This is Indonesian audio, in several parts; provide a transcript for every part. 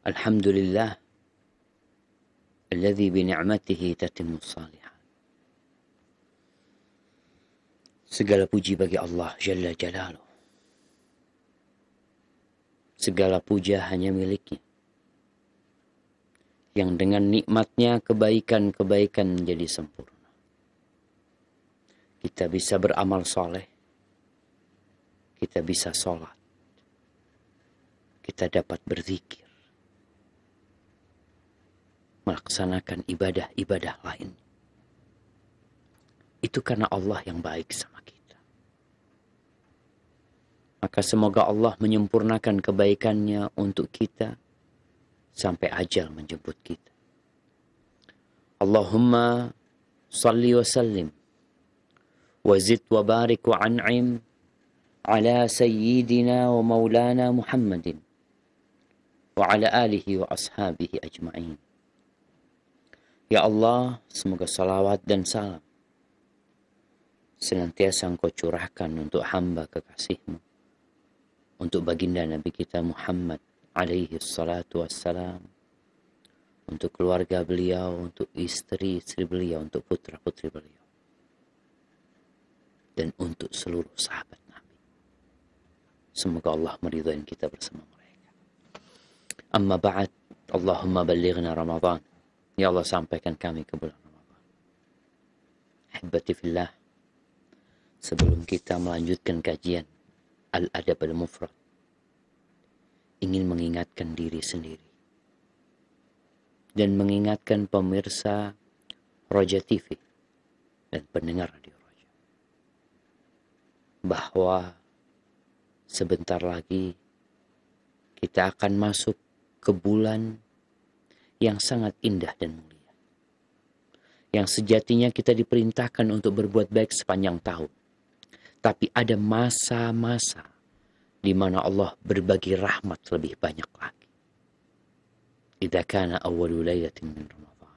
Alhamdulillah alladzi bi ni'matihi tatimmus shalihat. Segala puji bagi Allah Jalla Jalaluh. Segala puja hanya miliknya. Yang dengan nikmatnya kebaikan-kebaikan menjadi sempurna. Kita bisa beramal soleh. Kita bisa sholat. Kita dapat berzikir. Melaksanakan ibadah-ibadah lain. Itu karena Allah yang baik sama kita. Maka semoga Allah menyempurnakan kebaikannya untuk kita sampai ajal menjemput kita. Allahumma salli wa sallim wa zid wa barik wa an'im ala sayyidina wa maulana Muhammadin wa ala alihi wa ashabihi ajma'in. Ya Allah, semoga salawat dan salam senantiasa Engkau curahkan untuk hamba kekasih-Mu, untuk baginda Nabi kita Muhammad alaihi salatu wassalam, untuk keluarga beliau, untuk istri-istri beliau, untuk putra-putri beliau, dan untuk seluruh sahabat Nabi. Semoga Allah meridhai kita bersama mereka. Amma ba'd, Allahumma ballighna Ramadan. Ya Allah, sampaikan kami ke bulan Ramadan. Ahibati fillah, sebelum kita melanjutkan kajian Al-Adab Al-Mufrad, ingin mengingatkan diri sendiri dan mengingatkan pemirsa Roja TV dan pendengar Radio Roja bahwa sebentar lagi kita akan masuk ke bulan yang sangat indah dan mulia, yang sejatinya kita diperintahkan untuk berbuat baik sepanjang tahun. Tapi ada masa-masa di mana Allah berbagi rahmat lebih banyak lagi. Idza kana awwalu lailatin min Ramadan.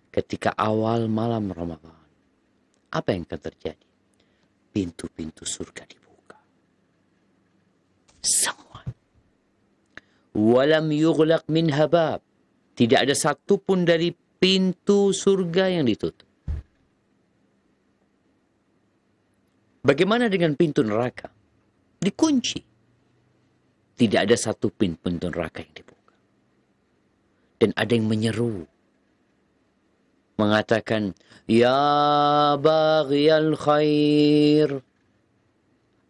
Ketika awal malam Ramadan, apa yang akan terjadi? Pintu-pintu surga dibuka. Semua. Walam yughlaq minha bab. Tidak ada satupun dari pintu surga yang ditutup. Bagaimana dengan pintu neraka? Dikunci. Tidak ada satu pintu neraka yang dibuka. Dan ada yang menyeru. Mengatakan, Ya baghiyal khair,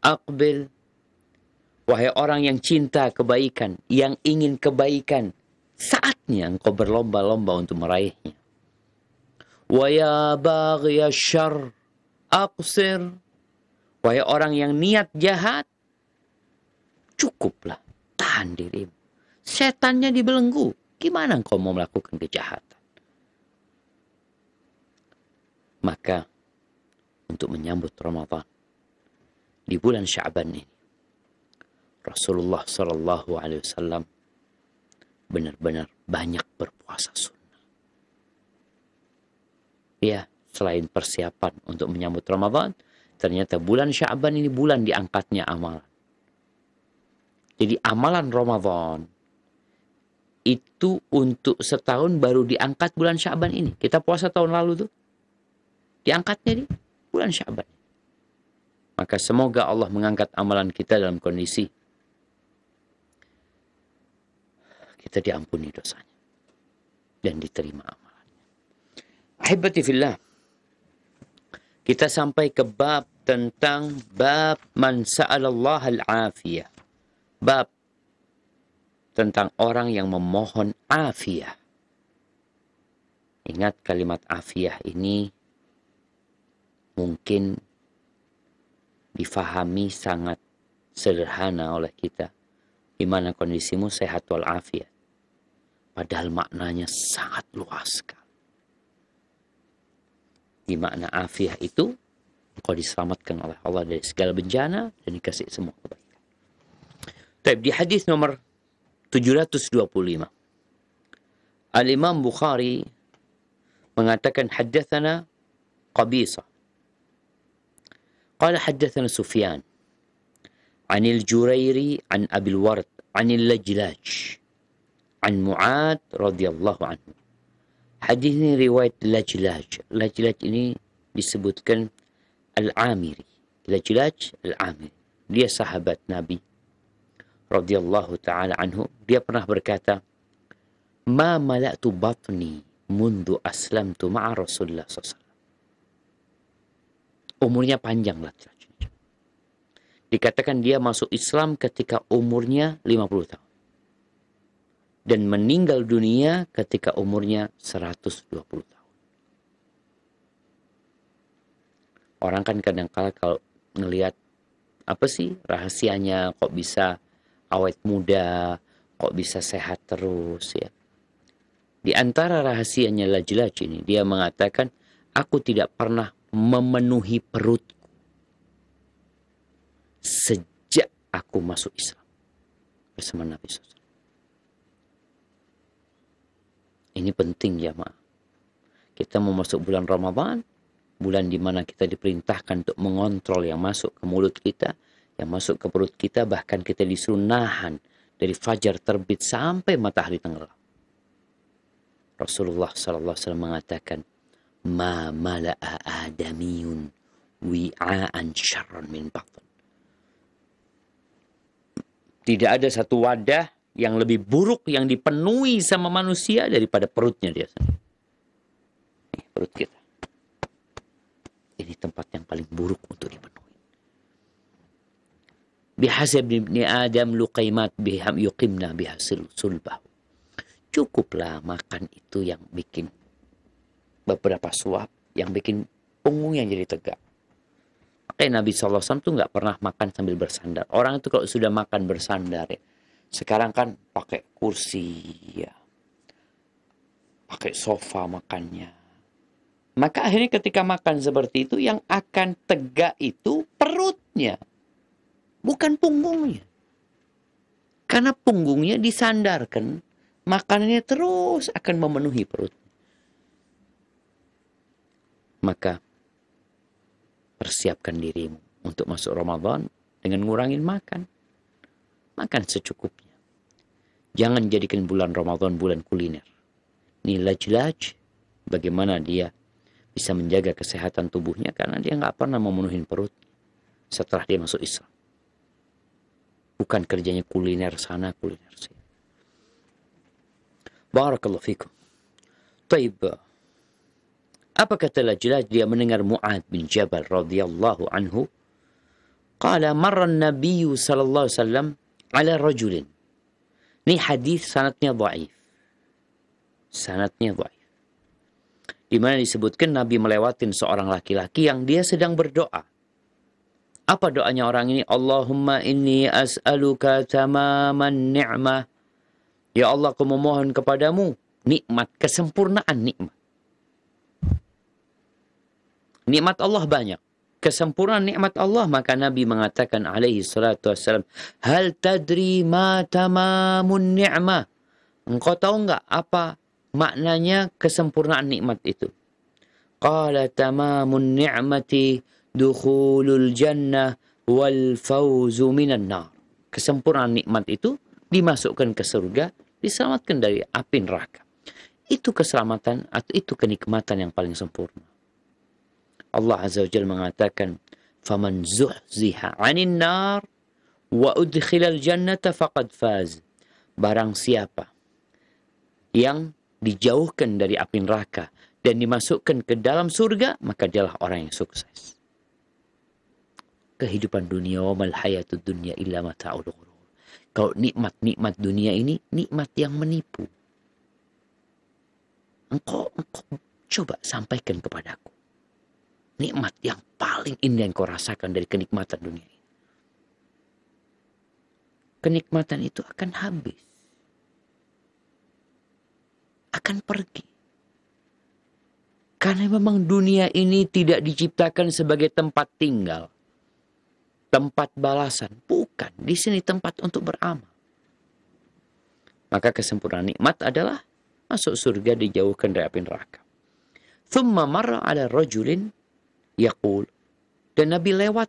aqbil. Wahai orang yang cinta kebaikan, yang ingin kebaikan, saatnya engkau berlomba-lomba untuk meraihnya. Wa ya baghiya syarr aqsir. Wahai orang yang niat jahat, cukuplah, tahan dirimu. Setannya dibelenggu. Gimana engkau mau melakukan kejahatan? Maka untuk menyambut Ramadan di bulan Sya'ban ini, Rasulullah sallallahu alaihi wasallam benar-benar banyak berpuasa sunnah. Ya, selain persiapan untuk menyambut Ramadan, ternyata bulan Sya'ban ini bulan diangkatnya amalan. Jadi amalan Ramadan itu untuk setahun baru diangkat bulan Sya'ban ini. Kita puasa tahun lalu tuh, diangkatnya di bulan Sya'ban. Maka semoga Allah mengangkat amalan kita dalam kondisi kita diampuni dosanya dan diterima amalannya. Ahibati fillah, kita sampai ke bab tentang bab man sa'alallah al-afiyah. Bab tentang orang yang memohon afiyah. Ingat kalimat afiyah ini mungkin difahami sangat sederhana oleh kita. Di mana kondisimu sehat walafiat. Padahal maknanya sangat luas sekali. Di makna afiah itu, engkau diselamatkan oleh Allah dari segala bencana dan dikasih semua kebaikan. Tapi di hadis nomor 725, Al-Imam Bukhari mengatakan haddatsana Qabisa. Qala haddatsana Sufyan. Anil Jurairi an Abil Ward anil Lajlaj. an Mu'ad radhiyallahu anhu. Hadis ini riwayat Lajlaj. Lajlaj ini disebutkan Al-Amiri. Lajlaj Al-Amiri. Dia sahabat Nabi radhiyallahu taala anhu. Dia pernah berkata, "Ma mala'tu batni mundu aslamtu ma'a Rasulullah SAW." Umurnya panjang Lajlaj. Dikatakan dia masuk Islam ketika umurnya 50 tahun. Dan meninggal dunia ketika umurnya 120 tahun. Orang kan kadang-kala kalau ngelihat apa sih rahasianya kok bisa awet muda, kok bisa sehat terus ya. Di antara rahasianya Lajlaj ini, dia mengatakan, aku tidak pernah memenuhi perutku sejak aku masuk Islam bersama Nabi SAW. Ini penting ya, Ma. Kita mau masuk bulan Ramadan, bulan di mana kita diperintahkan untuk mengontrol yang masuk ke mulut kita, yang masuk ke perut kita, bahkan kita disuruh nahan dari fajar terbit sampai matahari tenggelam. Rasulullah SAW mengatakan, "Ma mala'a adamiyun wi'aan syarran min batn." Tidak ada satu wadah yang lebih buruk yang dipenuhi sama manusia daripada perutnya dia sendiri. Ini perut kita. Ini tempat yang paling buruk untuk dipenuhi. Bihasab ibni Adam luqaimat biham yuqimna bihasil sulbah. Cukuplah makan itu yang bikin beberapa suap, yang bikin punggungnya jadi tegak. Makanya Nabi SAW tuh nggak pernah makan sambil bersandar. Orang itu kalau sudah makan bersandar ya. Sekarang kan pakai kursi ya. Pakai sofa makannya. Maka akhirnya ketika makan seperti itu, yang akan tegak itu perutnya. Bukan punggungnya. Karena punggungnya disandarkan, makanannya terus akan memenuhi perut. Maka persiapkan dirimu untuk masuk Ramadan dengan ngurangin makan. Makan secukupnya. Jangan jadikan bulan Ramadan bulan kuliner. Ini Lajlaj, bagaimana dia bisa menjaga kesehatan tubuhnya karena dia nggak pernah memenuhi perut setelah dia masuk Islam. Bukan kerjanya kuliner sana, kuliner sini. Barakallahu fikum. Taib. Apa kata Lajlaj? Dia mendengar Mu'ad bin Jabal radhiyallahu anhu. Qala marra an-nabiy sallallahu alaihi wasallam ala rajulin. Ini hadis sanadnya dhaif. Sanadnya dhaif. Di mana disebutkan Nabi melewatin seorang laki-laki yang dia sedang berdoa. Apa doanya orang ini? Allahumma inni as'aluka tamaman ni'mah. Ya Allah, aku memohon kepadamu nikmat, kesempurnaan nikmat. Nikmat Allah banyak. Kesempurnaan nikmat Allah. Maka Nabi mengatakan alaihi salatu wassalam, hal tadri ma tamamun ni'mah. Engkau tahu enggak apa maknanya kesempurnaan nikmat itu? Qala tamamun ni'mati dukhulul jannah wal fawzu minan nar. Kesempurnaan nikmat itu dimasukkan ke surga, diselamatkan dari api neraka. Itu keselamatan atau itu kenikmatan yang paling sempurna. Allah Azza wa Jalla mengatakan, "Faman zuhziha 'anil nar wa udkhilal jannata faqad faz." Barang siapa yang dijauhkan dari api neraka dan dimasukkan ke dalam surga, maka dialah orang yang sukses. Kehidupan dunia, wa mal hayatud dunya illa mata'ul ghurur. Kalau nikmat-nikmat dunia ini nikmat yang menipu. Engkau coba sampaikan kepadaku nikmat yang paling indah yang kau rasakan dari kenikmatan dunia ini. Kenikmatan itu akan habis. Akan pergi. Karena memang dunia ini tidak diciptakan sebagai tempat tinggal. Tempat balasan. Bukan. Di sini tempat untuk beramal. Maka kesempurnaan nikmat adalah masuk surga, dijauhkan dari api neraka. Thumma marra ala rajulin yaqul. Dan Nabi lewat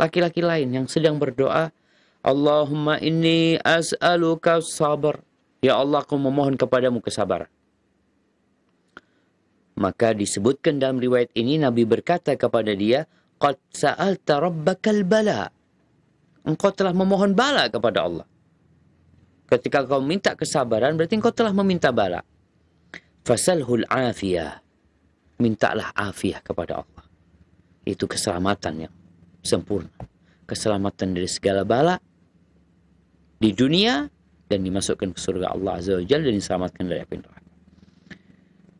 laki-laki lain yang sedang berdoa, Allahumma inni as'aluka sabar. Ya Allah, aku memohon kepadamu kesabaran. Maka disebutkan dalam riwayat ini, Nabi berkata kepada dia, Qad sa'alta rabbakal bala. Engkau telah memohon bala kepada Allah. Ketika kau minta kesabaran, berarti engkau telah meminta bala. Fasalhul afiyah. Mintalah afiyah kepada Allah. Itu keselamatan yang sempurna. Keselamatan dari segala bala di dunia dan dimasukkan ke surga Allah Azza wa Jalla dan diselamatkan dari api neraka.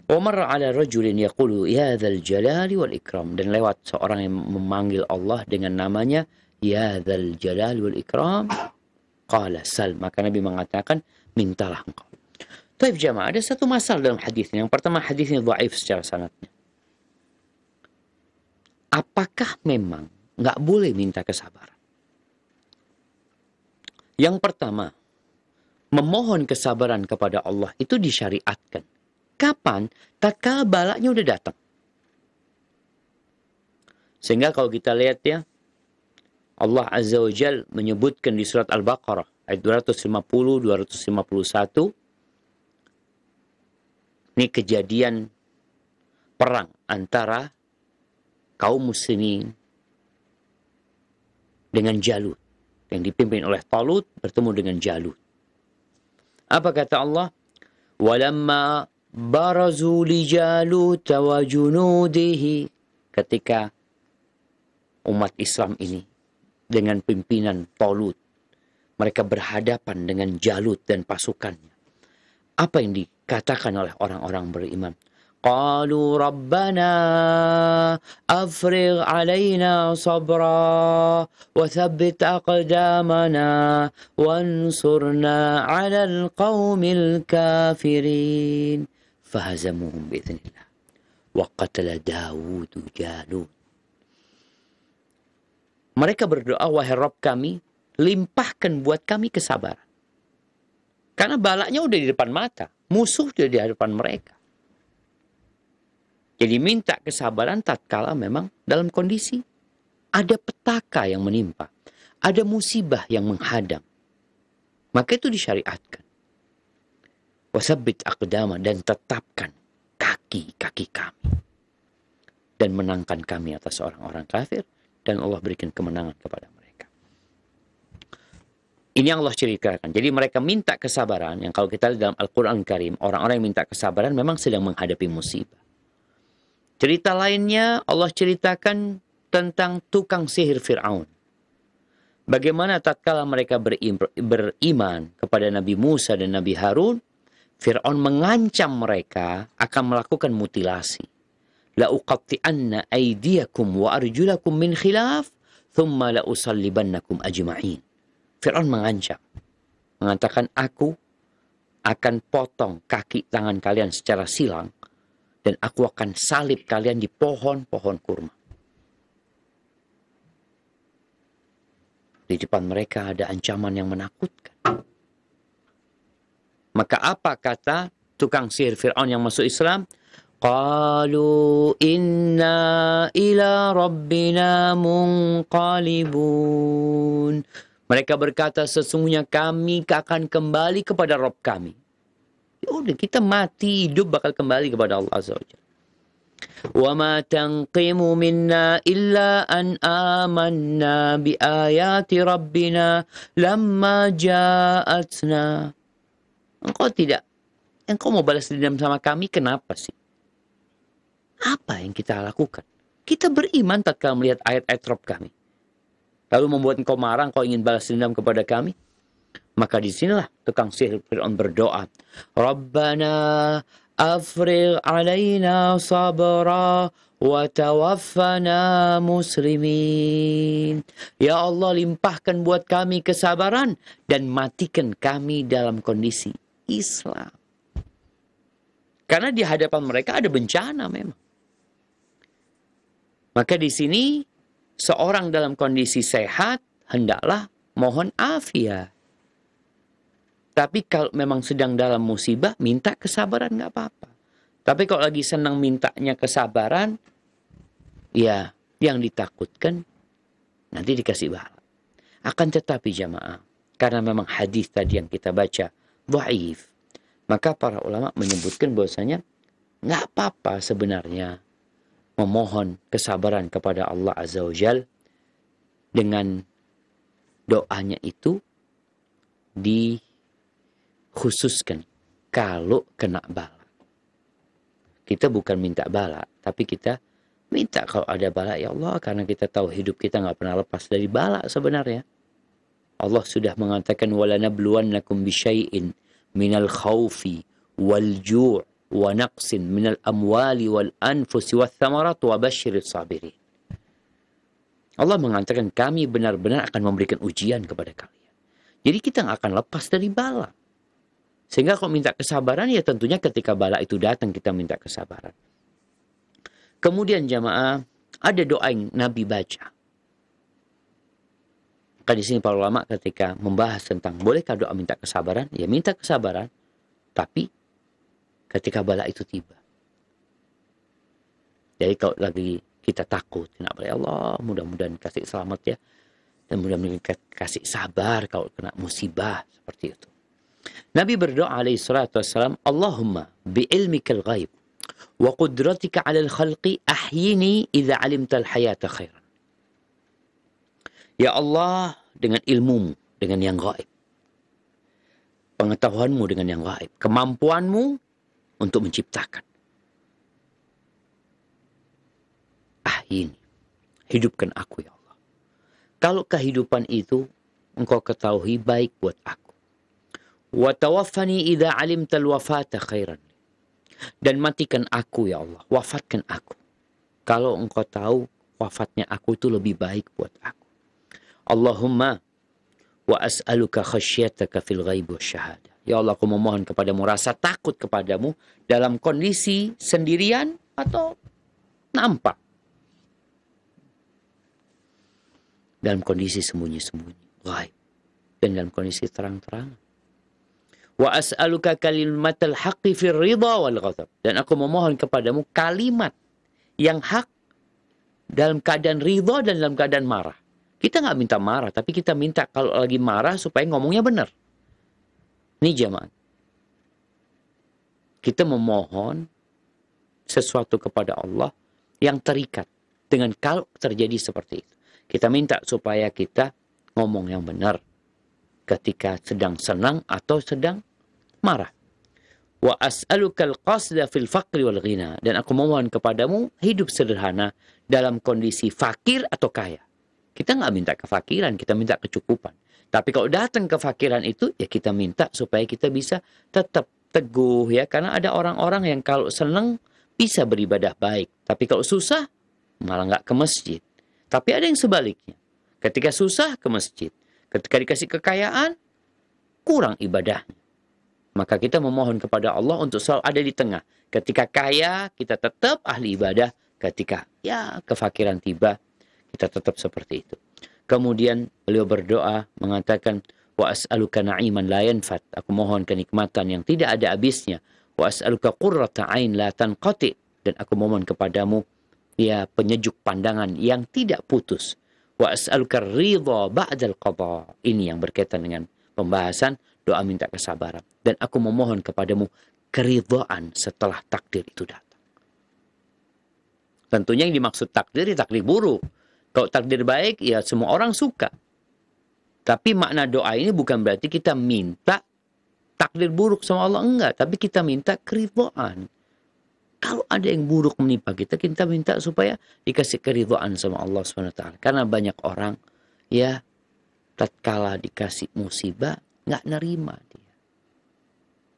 Wa marra ala rajulin yaqulu ya dzal jalali wal ikram, dan lewat seorang yang memanggil Allah dengan namanya ya dzal jalali wal ikram, qala sal, maka Nabi mengatakan mintalah engkau. Taib jamaah, ada satu masalah dalam hadis ini. Yang pertama, hadis ini dhaif secara sanadnya. Apakah memang nggak boleh minta kesabaran? Yang pertama, memohon kesabaran kepada Allah itu disyariatkan. Kapan? Tatkala balanya udah datang. Sehingga kalau kita lihat ya, Allah Azza wa Jal menyebutkan di surat Al-Baqarah ayat 250, 251. Ini kejadian perang antara kaum muslimin dengan Jalut, yang dipimpin oleh Talut bertemu dengan Jalut. Apa kata Allah? Walamma barazu li Jalut wa junudihi. Ketika umat Islam ini dengan pimpinan Talut, mereka berhadapan dengan Jalut dan pasukannya. Apa yang dikatakan oleh orang-orang beriman? Qalu rabbana afrigh alaina sabra wa thabbit aqdamana wansurna ala alqawmil kafirin. Fahazamuhum bi'idhnillah. Wa qatala Dawud Jalut. Mereka berdoa, wahai Rabb kami, limpahkan buat kami kesabaran. Karena balaknya udah di depan mata. Musuh udah di hadapan mereka. Jadi minta kesabaran tatkala memang dalam kondisi ada petaka yang menimpa. Ada musibah yang menghadang. Maka itu disyariatkan. Wasabbit aqdama, dan tetapkan kaki-kaki kami. Dan menangkan kami atas orang-orang kafir. Dan Allah berikan kemenangan kepada mereka. Ini yang Allah ceritakan. Jadi mereka minta kesabaran. Yang kalau kita lihat dalam Al-Quran Karim, orang-orang yang minta kesabaran memang sedang menghadapi musibah. Cerita lainnya Allah ceritakan tentang tukang sihir Fir'aun. Bagaimana tatkala mereka beriman kepada Nabi Musa dan Nabi Harun, Fir'aun mengancam mereka akan melakukan mutilasi. La uqatti'anna aydiyakum wa arjulakum min khilaf, thumma la usallibannakum ajma'in. Fir'aun mengancam, mengatakan aku akan potong kaki tangan kalian secara silang, dan aku akan salib kalian di pohon-pohon kurma. Di depan mereka ada ancaman yang menakutkan. Maka apa kata tukang sihir Fir'aun yang masuk Islam? Qalu inna ila rabbina munqalibun. Mereka berkata, sesungguhnya kami akan kembali kepada Rabb kami. Ya udah, kita mati, hidup bakal kembali kepada Allah Azza wa Jalla. Wa ma tanqimu minna illa an amanna bi ayati rabbina lamma ja'atna. Engkau mau balas dendam sama kami, kenapa sih? Apa yang kita lakukan? Kita beriman tatkala melihat ayat-ayat Rabb kami. Lalu membuat engkau marah, engkau ingin balas dendam kepada kami. Maka disinilah tukang sihir Fir'aun berdoa. Rabbana afrigh alaina sabra wa tawaffana muslimin. Ya Allah, limpahkan buat kami kesabaran dan matikan kami dalam kondisi Islam. Karena di hadapan mereka ada bencana memang. Maka di sini seorang dalam kondisi sehat hendaklah mohon afiat. Tapi kalau memang sedang dalam musibah, minta kesabaran nggak apa-apa. Tapi kalau lagi senang mintanya kesabaran, ya yang ditakutkan nanti dikasih pahala. Akan tetapi jamaah, karena memang hadis tadi yang kita baca dhaif. Maka para ulama menyebutkan bahwasanya nggak apa-apa sebenarnya memohon kesabaran kepada Allah Azza wa Jal dengan doanya itu dikhususkan kalau kena bala. Kita bukan minta bala, tapi kita minta kalau ada bala, ya Allah, karena kita tahu hidup kita nggak pernah lepas dari bala sebenarnya. Allah sudah mengatakan walanabluwannakum bisyai'in minal khaufi wal ju' wa naqsin minal amwali wal anfusi wath thamarat wa basyiris sabirin. Allah mengatakan kami benar-benar akan memberikan ujian kepada kalian. Jadi kita nggak akan lepas dari bala. Sehingga kalau minta kesabaran ya tentunya ketika bala itu datang kita minta kesabaran. Kemudian jamaah ada doa yang Nabi baca. Maka di sini para ulama ketika membahas tentang bolehkah doa minta kesabaran, ya minta kesabaran, tapi ketika bala itu tiba. Jadi kalau lagi kita takut, ya Allah mudah-mudahan kasih selamat ya, dan mudah-mudahan kasih sabar kalau kena musibah seperti itu. Nabi berdoa alaihi salatu wassalam, Allahumma bi'ilmikal ghaib wa qudratika 'alal khalqi ahyini idza 'alimtal hayata khairan. Ya Allah, dengan ilmumu, dengan yang gaib. Pengetahuanmu dengan yang gaib. Kemampuanmu untuk menciptakan. Ahyini, hidupkan aku ya Allah. Kalau kehidupan itu engkau ketahui baik buat aku. Wa tawaffani idza 'alimtal wafata khairan. Dan matikan aku ya Allah, wafatkan aku. Kalau engkau tahu wafatnya aku itu lebih baik buat aku. Allahumma wa as'aluka khasyataka fil ghaib wasyahada. Ya Allah, aku memohon kepadamu rasa takut kepadamu dalam kondisi sendirian atau nampak. Dalam kondisi sembunyi-sembunyi, ghaib. Dan dalam kondisi terang-terang. Wa as'aluka kalimatal haqqi fir ridha wal ghadab. Dan aku memohon kepadamu kalimat yang hak dalam keadaan ridha dan dalam keadaan marah. Kita nggak minta marah, tapi kita minta kalau lagi marah supaya ngomongnya benar. Ini jamaah. Kita memohon sesuatu kepada Allah yang terikat dengan kalau terjadi seperti itu. Kita minta supaya kita ngomong yang benar ketika sedang senang atau sedang marah. Wa as'alukal qasda fil faqri wal ghina. Dan aku memohon kepadamu hidup sederhana dalam kondisi fakir atau kaya. Kita nggak minta kefakiran, kita minta kecukupan. Tapi kalau datang kefakiran itu, ya kita minta supaya kita bisa tetap teguh ya. Karena ada orang-orang yang kalau senang bisa beribadah baik. Tapi kalau susah, malah nggak ke masjid. Tapi ada yang sebaliknya. Ketika susah, ke masjid. Ketika dikasih kekayaan, kurang ibadahnya. Maka kita memohon kepada Allah untuk selalu ada di tengah. Ketika kaya, kita tetap ahli ibadah. Ketika ya kefakiran tiba, kita tetap seperti itu. Kemudian beliau berdoa mengatakan, wa as'aluka na'iman la yanfat. Aku mohon kenikmatan yang tidak ada habisnya. Wa as'aluka qurrata ain la tanqati. Dan aku mohon kepadamu ya penyejuk pandangan yang tidak putus. Wa as'aluka ridha ba'dal qada. Ini yang berkaitan dengan pembahasan doa minta kesabaran. Dan aku memohon kepadamu keridhaan setelah takdir itu datang. Tentunya yang dimaksud takdir, ya takdir buruk. Kalau takdir baik, ya semua orang suka. Tapi makna doa ini bukan berarti kita minta takdir buruk sama Allah, enggak. Tapi kita minta keridhaan. Kalau ada yang buruk menimpa kita, kita minta supaya dikasih keridhaan sama Allah SWT. Karena banyak orang, ya, tatkala dikasih musibah, nggak nerima dia.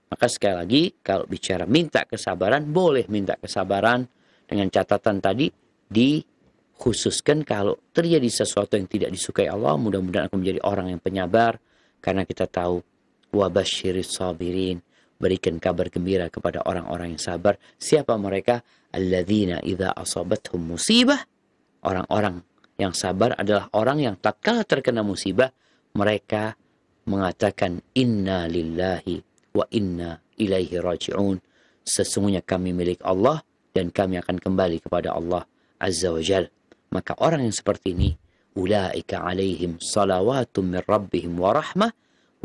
Maka sekali lagi, kalau bicara minta kesabaran, boleh minta kesabaran. Dengan catatan tadi, dikhususkan kalau terjadi sesuatu yang tidak disukai Allah, mudah-mudahan aku menjadi orang yang penyabar. Karena kita tahu, wabasyiris sabirin. Berikan kabar gembira kepada orang-orang yang sabar. Siapa mereka? Alladzina idza asabathum musibah. Orang-orang yang sabar adalah orang yang tatkala terkena musibah, mereka mengatakan inna lillahi wa inna ilaihi raji'un. Sesungguhnya kami milik Allah dan kami akan kembali kepada Allah Azza wa Jal. Maka orang yang seperti ini, ulaika alaihim salawatun min rabbihim wa rahmah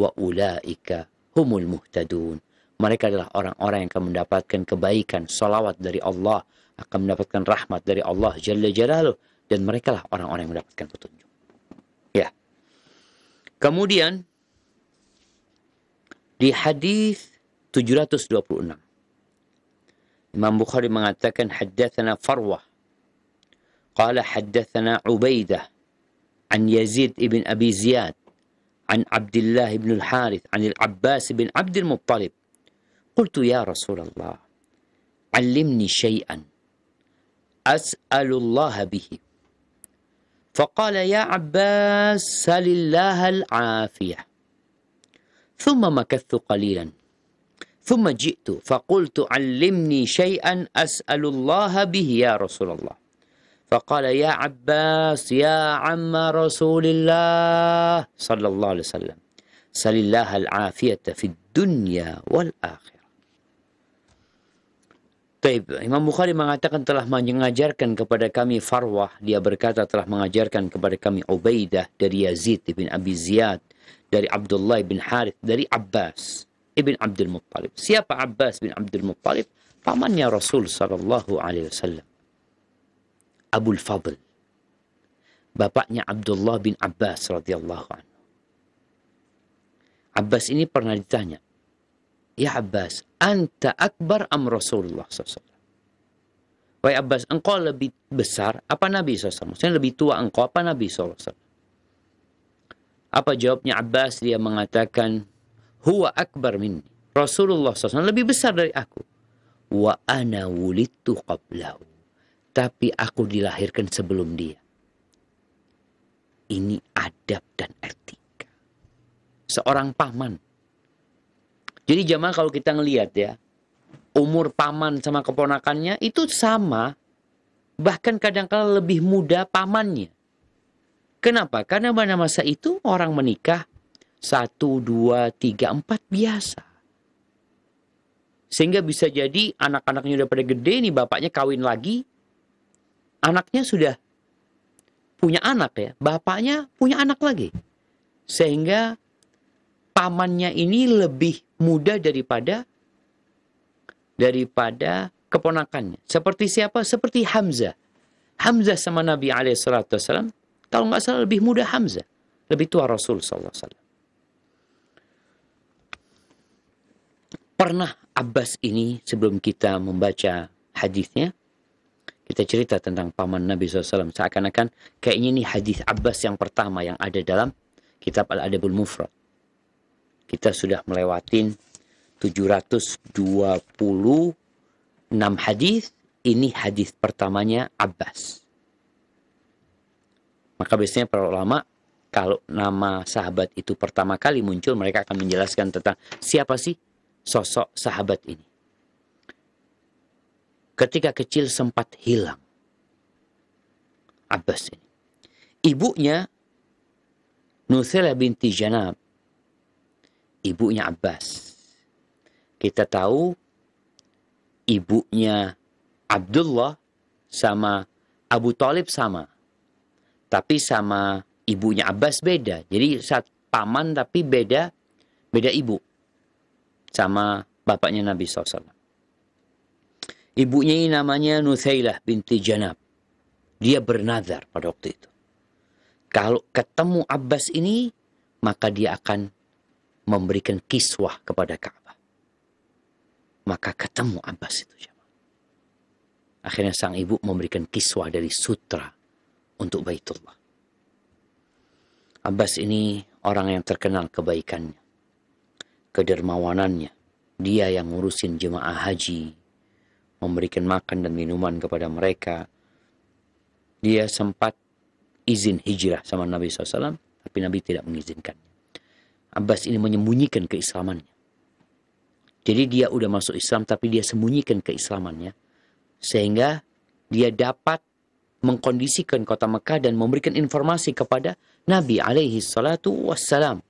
wa ulaika humul muhtadun. Mereka adalah orang-orang yang akan mendapatkan kebaikan, salawat dari Allah, akan mendapatkan rahmat dari Allah Jalla Jalaluh, dan mereka lah orang-orang yang mendapatkan petunjuk. Ya. Kemudian di hadis 726 Imam Bukhari mengatakan haddatsana Farwah qala haddatsana Ubaidah an Yazid ibn Abi Ziyad an Abdullah ibn al-Harith an al-Abbas ibn Abdul Muttalib qultu ya Rasulullah علمني شيئا أسأل الله به فقال يا عباس سل الله العافية ثم مكثت قليلا ثم جئت فقلت علمني شيئا أسأل الله به يا رسول الله فقال يا عباس يا عم رسول الله صلى الله عليه وسلم سل الله العافية في الدنيا والآخرة. Taib, Imam Bukhari mengatakan telah mengajarkan kepada kami Farwah, dia berkata telah mengajarkan kepada kami Ubaidah dari Yazid bin Abi Ziyad, dari Abdullah bin Harith, dari Abbas ibn Abdul Muttalib. Siapa Abbas bin Abdul Muttalib? Pamannya Rasul sallallahu alaihi wasallam. Abul Fadl. Bapaknya Abdullah bin Abbas radhiyallahu anhu. Abbas ini pernah ditanya, "Ya Abbas, anta akbar am Rasulullah SAW?" Wahai Abbas, engkau lebih besar apa Nabi SAW? Maksudnya lebih tua engkau apa Nabi SAW? Apa jawabnya Abbas? Dia mengatakan, huwa akbar minni. Rasulullah SAW lebih besar dari aku. Wa ana wulidtu qablahu. Tapi aku dilahirkan sebelum dia. Ini adab dan etika. Seorang paman. Jadi jamaah kalau kita ngelihat ya, umur paman sama keponakannya itu sama. Bahkan kadang-kala lebih muda pamannya. Kenapa? Karena pada masa itu orang menikah 1, 2, 3, 4 biasa. Sehingga bisa jadi anak-anaknya udah pada gede nih, bapaknya kawin lagi. Anaknya sudah punya anak ya. Bapaknya punya anak lagi. Sehingga pamannya ini lebih muda daripada keponakannya. Seperti siapa? Seperti Hamzah. Hamzah sama Nabi SAW, kalau nggak salah lebih muda Hamzah. Lebih tua Rasul SAW. Pernah Abbas ini, sebelum kita membaca hadisnya, kita cerita tentang paman Nabi SAW. Seakan-akan kayaknya ini hadis Abbas yang pertama yang ada dalam kitab Al-Adabul Mufrad. Kita sudah melewatin 726 hadis. Ini hadis pertamanya Abbas. Maka biasanya para ulama, kalau nama sahabat itu pertama kali muncul, mereka akan menjelaskan tentang siapa sih sosok sahabat ini. Ketika kecil sempat hilang Abbas ini. Ibunya Nuthailah binti Janab, ibunya Abbas. Kita tahu ibunya Abdullah sama Abu Talib sama. Tapi sama ibunya Abbas beda. Jadi saat paman tapi beda ibu. Sama bapaknya Nabi SAW. Ibunya ini namanya Nuthailah binti Janab. Dia bernazar pada waktu itu. Kalau ketemu Abbas ini, maka dia akan memberikan kiswah kepada Ka'bah. Maka ketemu Abbas itu. Akhirnya sang ibu memberikan kiswah dari sutra untuk Baitullah. Abbas ini orang yang terkenal kebaikannya, kedermawanannya. Dia yang ngurusin jemaah haji, memberikan makan dan minuman kepada mereka. Dia sempat izin hijrah sama Nabi SAW, tapi Nabi tidak mengizinkannya. Abbas ini menyembunyikan keislamannya. Jadi dia udah masuk Islam, tapi dia sembunyikan keislamannya. Sehingga dia dapat mengkondisikan kota Mekah dan memberikan informasi kepada Nabi alaihi salatu wassalam.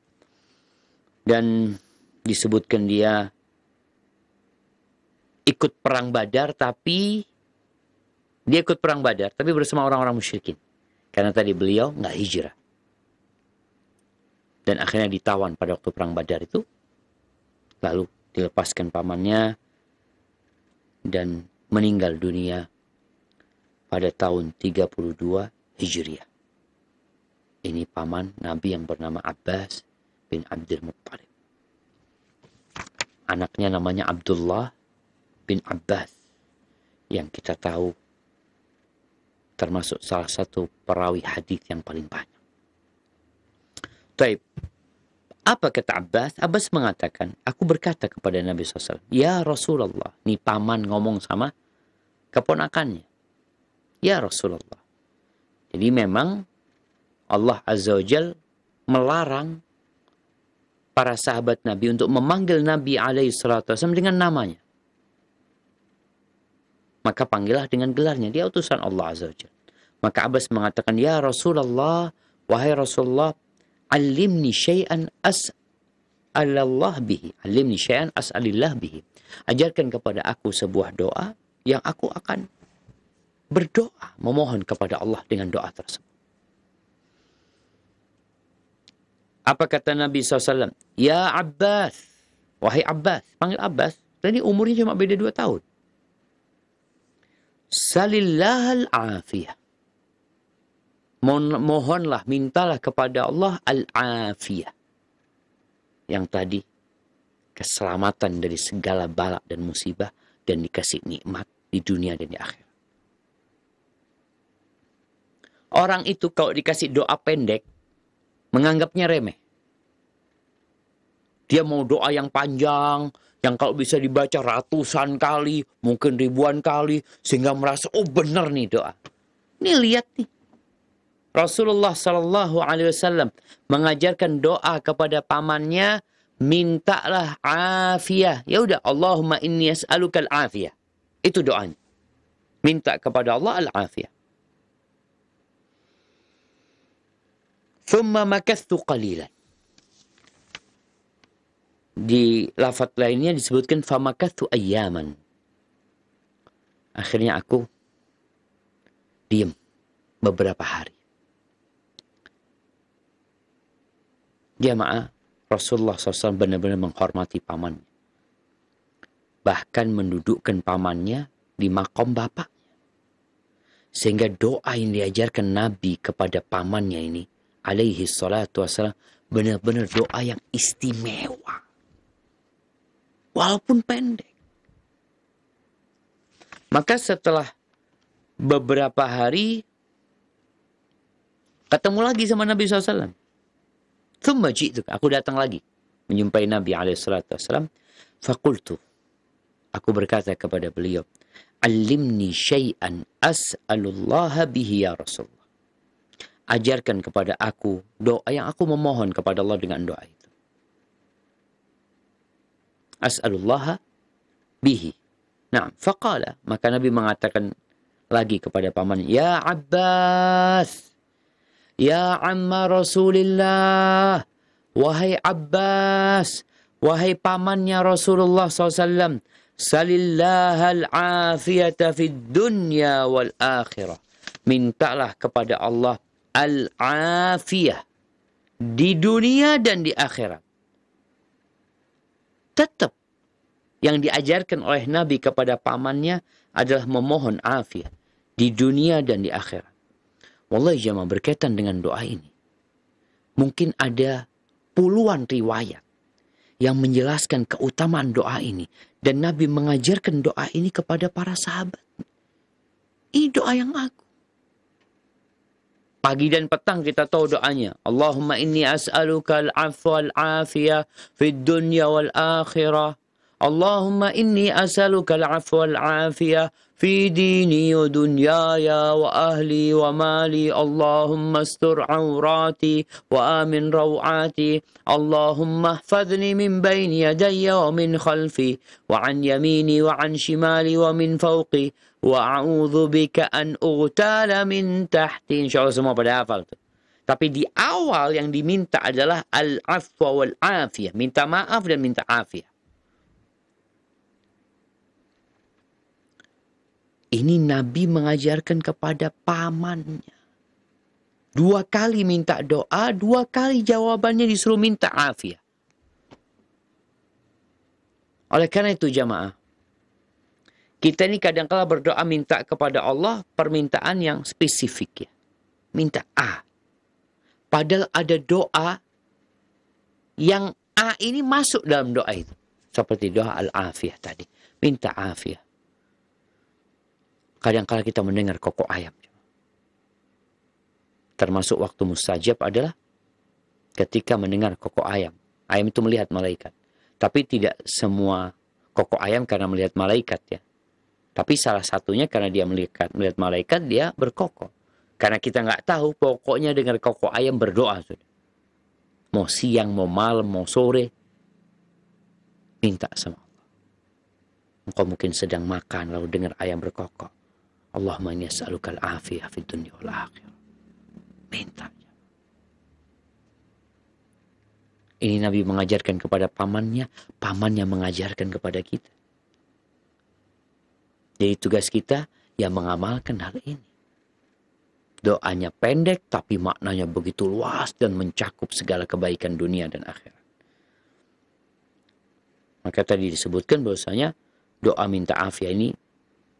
Dan disebutkan dia ikut perang Badar, tapi bersama orang-orang musyrikin. Karena tadi beliau nggak hijrah. Dan akhirnya ditawan pada waktu perang Badar itu. Lalu dilepaskan pamannya dan meninggal dunia pada tahun 32 Hijriah. Ini paman Nabi yang bernama Abbas bin Abdul Muttalib. Anaknya namanya Abdullah bin Abbas, yang kita tahu termasuk salah satu perawi hadis yang paling banyak. Taib. Apa kata Abbas? Abbas mengatakan, aku berkata kepada Nabi SAW, ya Rasulullah. Ini paman ngomong sama keponakannya. Ya Rasulullah. Jadi memang Allah Azza wa Jal melarang para sahabat Nabi untuk memanggil Nabi SAW dengan namanya. Maka panggillah dengan gelarnya. Dia utusan Allah Azza wa Jal. Maka Abbas mengatakan, ya Rasulullah, wahai Rasulullah, alimni syai'an as'alallah bihi. Alimni syai'an as'alillah bihi. Ajarkan kepada aku sebuah doa yang aku akan berdoa, memohon kepada Allah dengan doa tersebut. Apa kata Nabi SAW? Ya Abbas, wahai Abbas, panggil Abbas. Tadi umurnya cuma beda 2 tahun. Salillahal afiyah. Mohonlah, mintalah kepada Allah al-afiyah. Yang tadi, keselamatan dari segala bala dan musibah dan dikasih nikmat di dunia dan di akhirat. Orang itu kalau dikasih doa pendek, menganggapnya remeh. Dia mau doa yang panjang, yang kalau bisa dibaca ratusan kali, mungkin ribuan kali, sehingga merasa, oh benar nih doa. Ini lihat nih. Rasulullah SAW mengajarkan doa kepada pamannya, mintalah afiyah. Ya udah, Allahumma inni as'alukal afiyah. Itu doanya. Minta kepada Allah al-afiyah. Thumma makathu qalilan. Di lafaz lainnya disebutkan famakathu ayyaman. Akhirnya aku diam beberapa hari. Jamaah, Rasulullah SAW benar-benar menghormati pamannya. Bahkan mendudukkan pamannya di makom bapaknya. Sehingga doa yang diajarkan Nabi kepada pamannya ini, alaihi salatu wassalam, benar-benar doa yang istimewa. Walaupun pendek. Maka setelah beberapa hari, ketemu lagi sama Nabi SAW. Thumma ji'tuk, aku datang lagi menjumpai Nabi SAW. Faqultu, aku berkata kepada beliau, alimni syai'an as'alullaha bihi ya Rasulullah. Ajarkan kepada aku doa yang aku memohon kepada Allah dengan doa itu. As'alullaha bihi. Nah, faqala, maka Nabi mengatakan lagi kepada paman, ya Abbas, ya amma Rasulillah, wahai Abbas, wahai pamannya Rasulullah SAW, salillahal afiyata fid dunya wal akhirah. Mintalah kepada Allah al-afiyah di dunia dan di akhirat. Tetap yang diajarkan oleh Nabi kepada pamannya adalah memohon afiat di dunia dan di akhirat. Wallahi jamaah, berkaitan dengan doa ini, mungkin ada puluhan riwayat yang menjelaskan keutamaan doa ini. Dan Nabi mengajarkan doa ini kepada para sahabat. Ini doa yang agung. Pagi dan petang kita tahu doanya. Allahumma inni as'aluka al-afwa wal-afiyah fid dunya wal-akhirah. Allahumma inni as'aluka al-afwa wal-afiyah fi dini wa dunyaya wa ahli wa mali. Allahumma astur awrati wa amin rawati. Allahumma hfadhni min bayni yadayya wa min khalfi wa an yamini wa an shimali wa min fawqi. Wa a'udzu bika an ughtala min tahti. Insyaallah semua pada hafal tuh. Tapi di awal yang diminta adalah al-afwa wal afiyah, minta maaf dan minta afiyah. Ini Nabi mengajarkan kepada pamannya. 2 kali minta doa, 2 kali jawabannya disuruh minta afiyah. Oleh karena itu jamaah, kita ini kadang-kala berdoa minta kepada Allah permintaan yang spesifik ya. Minta A. Padahal ada doa yang A ini masuk dalam doa itu. Seperti doa al-afiyah tadi. Minta afiyah. Kadang-kala kita mendengar kokok ayam. Termasuk waktu mustajab adalah ketika mendengar kokok ayam. Ayam itu melihat malaikat. Tapi tidak semua kokok ayam karena melihat malaikat ya. Tapi salah satunya karena dia melihat malaikat, dia berkokok. Karena kita nggak tahu, pokoknya dengar kokok ayam berdoa. Sudah. Mau siang, mau malam, mau sore. Minta sama Allah. Engkau mungkin sedang makan, lalu dengar ayam berkokok. Allahumma inni as'alukal afiyah fid dunya wal akhirah. Minta. Ini Nabi mengajarkan kepada pamannya, pamannya mengajarkan kepada kita. Jadi tugas kita yang mengamalkan hal ini. Doanya pendek tapi maknanya begitu luas dan mencakup segala kebaikan dunia dan akhirat. Maka tadi disebutkan bahwasanya doa minta afiyah ini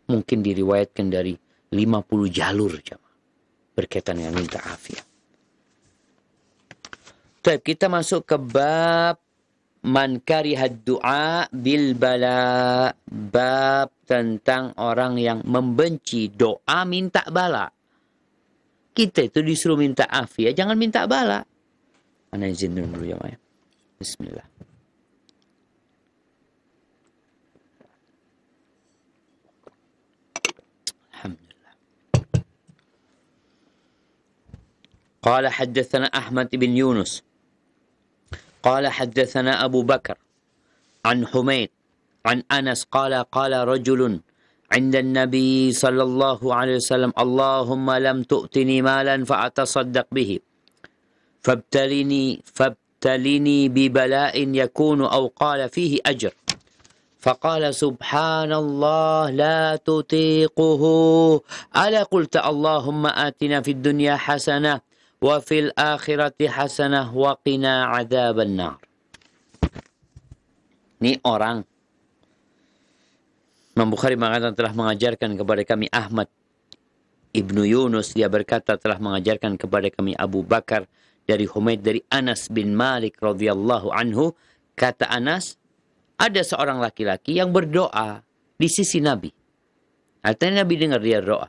mungkin diriwayatkan dari 50 jalur jamaah berkaitan dengan minta afiyah. Baik, kita masuk ke bab man karihad du'a bil bala. Bab tentang orang yang membenci doa minta bala. Kita itu disuruh minta afiyah, jangan minta bala. Ana izin dulu ya, Maya. Bismillah. Alhamdulillah. Qala haddatsana Ahmad bin Yunus. قال حدثنا أبو بكر عن حميد عن أنس قال قال رجل عند النبي صلى الله عليه وسلم اللهم لم تؤتني مالا فأتصدق به فابتلني ببلاء يكون أو قال فيه أجر فقال سبحان الله لا تطيقه ألا قلت اللهم آتنا في الدنيا حسنة وفي الآخرة حسنة وقنا عذاب النار. Ini orang Imam Bukhari mengatakan telah mengajarkan kepada kami Ahmad ibnu Yunus. Dia berkata telah mengajarkan kepada kami Abu Bakar dari Humaid dari Anas bin Malik radhiyallahu anhu. Kata Anas, ada seorang laki-laki yang berdoa di sisi Nabi. Artinya Nabi dengar dia doa.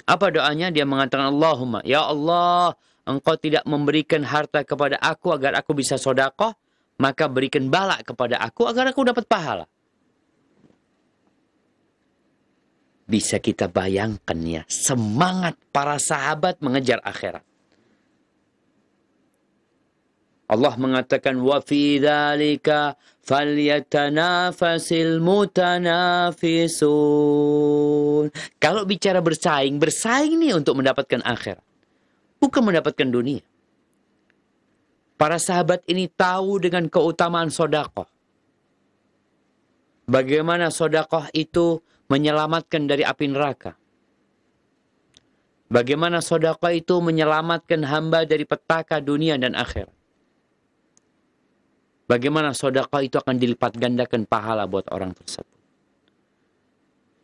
Apa doanya? Dia mengatakan Allahumma, ya Allah, engkau tidak memberikan harta kepada aku agar aku bisa sedekah, maka berikan bala kepada aku agar aku dapat pahala. Bisa kita bayangkan ya, semangat para sahabat mengejar akhirat. Allah mengatakan wa fi dzalika falyatanafasil mutanafisun. Kalau bicara bersaing nih untuk mendapatkan akhirat, bukan mendapatkan dunia. Para sahabat ini tahu dengan keutamaan sedekah. Bagaimana sedekah itu menyelamatkan dari api neraka. Bagaimana sedekah itu menyelamatkan hamba dari petaka dunia dan akhirat. Bagaimana sedekah itu akan dilipat gandakan pahala buat orang tersebut.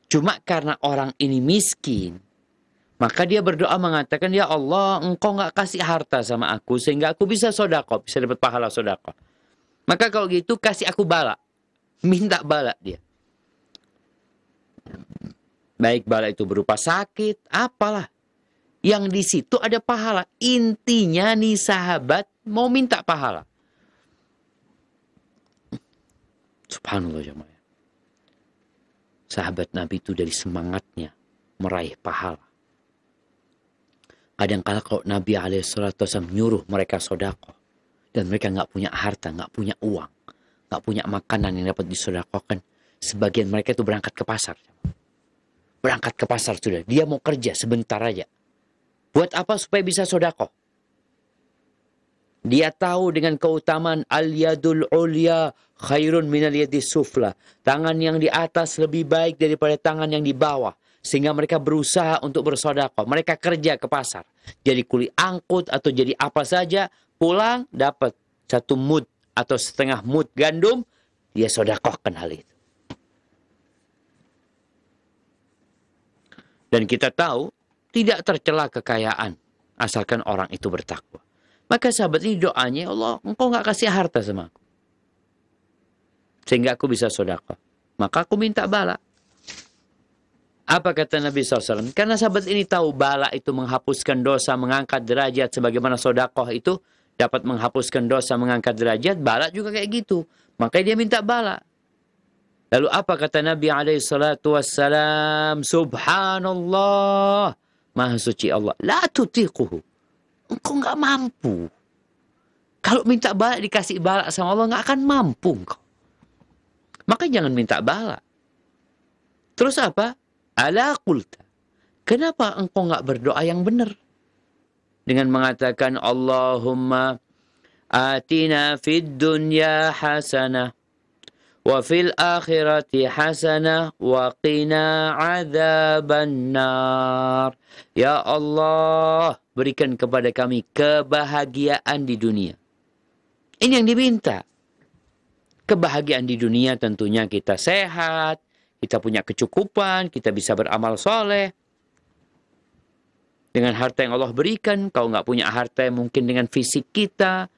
Cuma karena orang ini miskin, maka dia berdoa mengatakan, ya Allah, engkau nggak kasih harta sama aku sehingga aku bisa sedekah, bisa dapat pahala sedekah. Maka kalau gitu kasih aku bala. Minta bala dia. Baik bala itu berupa sakit, apalah. Yang di situ ada pahala. Intinya nih sahabat mau minta pahala. Subhanallah jemaah. Sahabat Nabi itu dari semangatnya meraih pahala. Kadang-kala kalau Nabi SAW nyuruh mereka sedekah dan mereka nggak punya harta, nggak punya uang, nggak punya makanan yang dapat disedekahkan, sebagian mereka itu berangkat ke pasar. Berangkat ke pasar sudah. Dia mau kerja sebentar aja. Buat apa? Supaya bisa sedekah. Dia tahu dengan keutamaan al-yadul ulya khairun minal yadis sufla. Tangan yang di atas lebih baik daripada tangan yang di bawah. Sehingga mereka berusaha untuk bersedekah. Mereka kerja ke pasar. Jadi kuli angkut atau jadi apa saja. Pulang dapat 1 mud atau setengah mud gandum. dia sodakohkan hal itu. Dan kita tahu tidak tercela kekayaan asalkan orang itu bertakwa. Maka sahabat ini doanya, Allah, engkau nggak kasih harta sama aku, sehingga aku bisa sodakoh. Maka aku minta bala. Apa kata Nabi SAW? Karena sahabat ini tahu bala itu menghapuskan dosa, mengangkat derajat. Sebagaimana sodakoh itu dapat menghapuskan dosa, mengangkat derajat. Bala juga kayak gitu. Makanya dia minta bala. Lalu apa kata Nabi SAW? Subhanallah. Maha suci Allah. La tutiquhu. Engkau nggak mampu. Kalau minta bala dikasih bala sama Allah, nggak akan mampu engkau. Maka jangan minta bala. Terus apa? Ala qulta. Kenapa engkau nggak berdoa yang benar? Dengan mengatakan Allahumma atina fid dunya hasanah wa fil akhirati hasanah wa qina adzaban nar. Ya Allah, berikan kepada kami kebahagiaan di dunia. Ini yang diminta. Kebahagiaan di dunia tentunya kita sehat, kita punya kecukupan, kita bisa beramal soleh. Dengan harta yang Allah berikan, kalau nggak punya harta mungkin dengan fisik kita,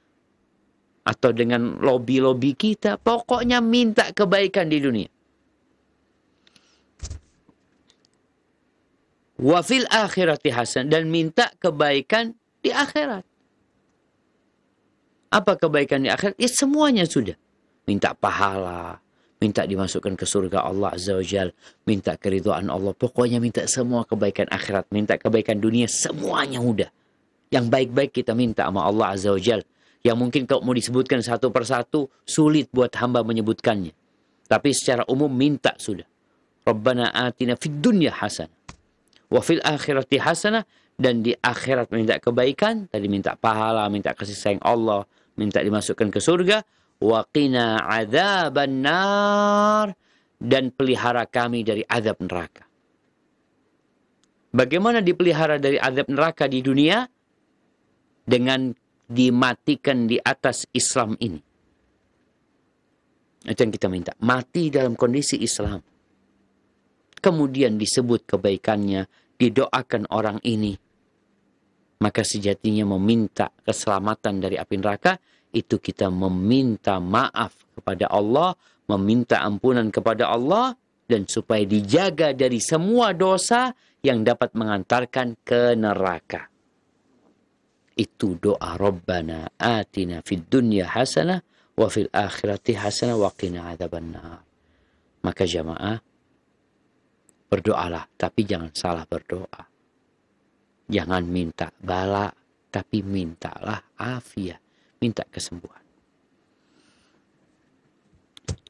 atau dengan lobby-lobby kita. Pokoknya minta kebaikan di dunia. Wa fil akhirati hasan. Dan minta kebaikan di akhirat. Apa kebaikan di akhirat? Ya semuanya sudah. Minta pahala, minta dimasukkan ke surga Allah Azza wa Jal, minta keridhaan Allah. Pokoknya minta semua kebaikan akhirat, minta kebaikan dunia, semuanya udah. Yang baik-baik kita minta sama Allah Azza wa Jal. Yang mungkin kalau mau disebutkan satu persatu, sulit buat hamba menyebutkannya. Tapi secara umum minta sudah. Rabbana atina fid dunya hasanah. Wa fil akhirati hasanah. Dan di akhirat minta kebaikan. Tadi minta pahala, minta kasih sayang Allah, minta dimasukkan ke surga. Wa qina adzaban nar. Dan pelihara kami dari azab neraka. Bagaimana dipelihara dari azab neraka di dunia? Dengan dimatikan di atas Islam ini. Itu yang kita minta. Mati dalam kondisi Islam. Kemudian disebut kebaikannya. Didoakan orang ini. Maka sejatinya meminta keselamatan dari api neraka. Itu kita meminta maaf kepada Allah. Meminta ampunan kepada Allah. Dan supaya dijaga dari semua dosa yang dapat mengantarkan ke neraka. Itu doa Rabbana atina fid dunya hasanah wa fil akhirati hasanah wa qina adzabannar. Maka jamaah, berdoalah tapi jangan salah berdoa. Jangan minta bala tapi mintalah afiat, minta kesembuhan.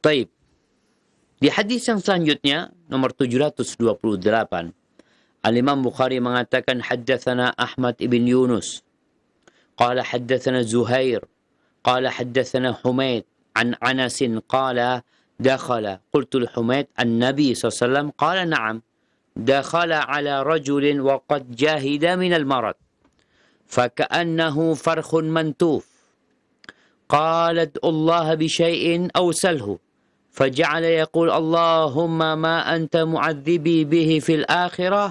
Baik. Di hadis yang selanjutnya nomor 728, Al-Imam Bukhari mengatakan haddatsana Ahmad ibn Yunus قال حدثنا زهير قال حدثنا حميد عن أنس قال قلت لحميد النبي صلى الله عليه وسلم قال نعم دخل على رجل وقد جاهد من المرض فكأنه فرخ منتوف قال ادعوا الله بشيء أو سله فجعل يقول اللهم ما أنت معذبي به في الآخرة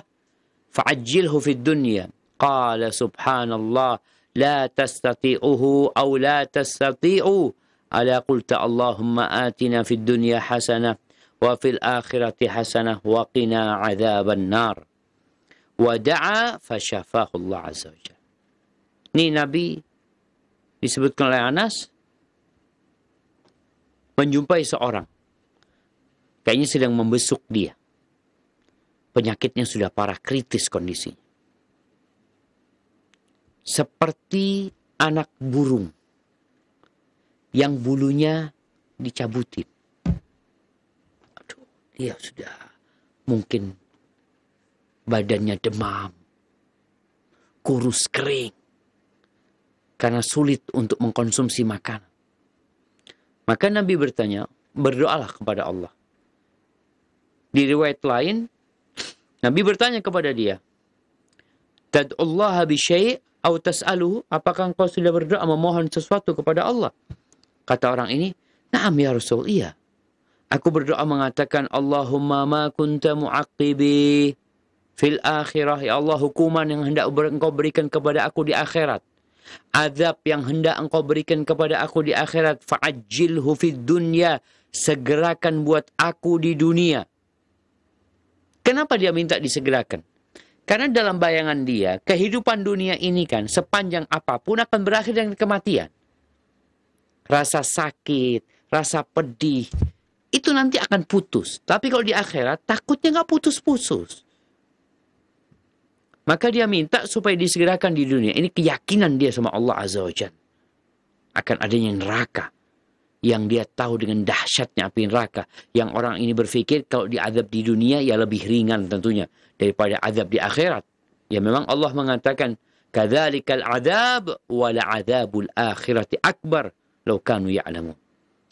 فعجله في الدنيا قال سبحان الله لا تستطيعه أو لا تستطيعوا ألا قلت اللهم آتنا في الدنيا حسنة وفي الآخرة حسنة وقنا عذاب النار ودعا فشفاه الله عز وجل. Ini Nabi disebutkan oleh Anas menjumpai seorang kayaknya sedang membesuk dia. Penyakitnya sudah parah, kritis kondisinya. Seperti anak burung yang bulunya dicabutin. Aduh, dia sudah mungkin badannya demam, kurus kering, karena sulit untuk mengkonsumsi makanan. Maka Nabi bertanya, berdoalah kepada Allah. Di riwayat lain, Nabi bertanya kepada dia, Tad'ullaha bisyai' au tas'aluhu, apakah engkau sudah berdoa memohon sesuatu kepada Allah? Kata orang ini, Naam ya Rasul, iya. Aku berdoa mengatakan, Allahumma ma kunta mu'aqibi fil akhirah. Ya Allah, hukuman yang hendak engkau berikan kepada aku di akhirat. Azab yang hendak engkau berikan kepada aku di akhirat. Fa'ajjilhu fid dunya. Segerakan buat aku di dunia. Kenapa dia minta disegerakan? Karena dalam bayangan dia, kehidupan dunia ini kan sepanjang apapun akan berakhir dengan kematian. Rasa sakit, rasa pedih, itu nanti akan putus. Tapi kalau di akhirat, takutnya nggak putus-putus. Maka dia minta supaya disegerakan di dunia. Ini keyakinan dia sama Allah Azza wa Jalla. Akan adanya neraka. Yang dia tahu dengan dahsyatnya api neraka. Yang orang ini berpikir kalau diazab di dunia ya lebih ringan tentunya. Daripada azab di akhirat. Ya memang Allah mengatakan. Kadzalikal azab wala azabul akhirati akbar. Lau kanu ya'lamun.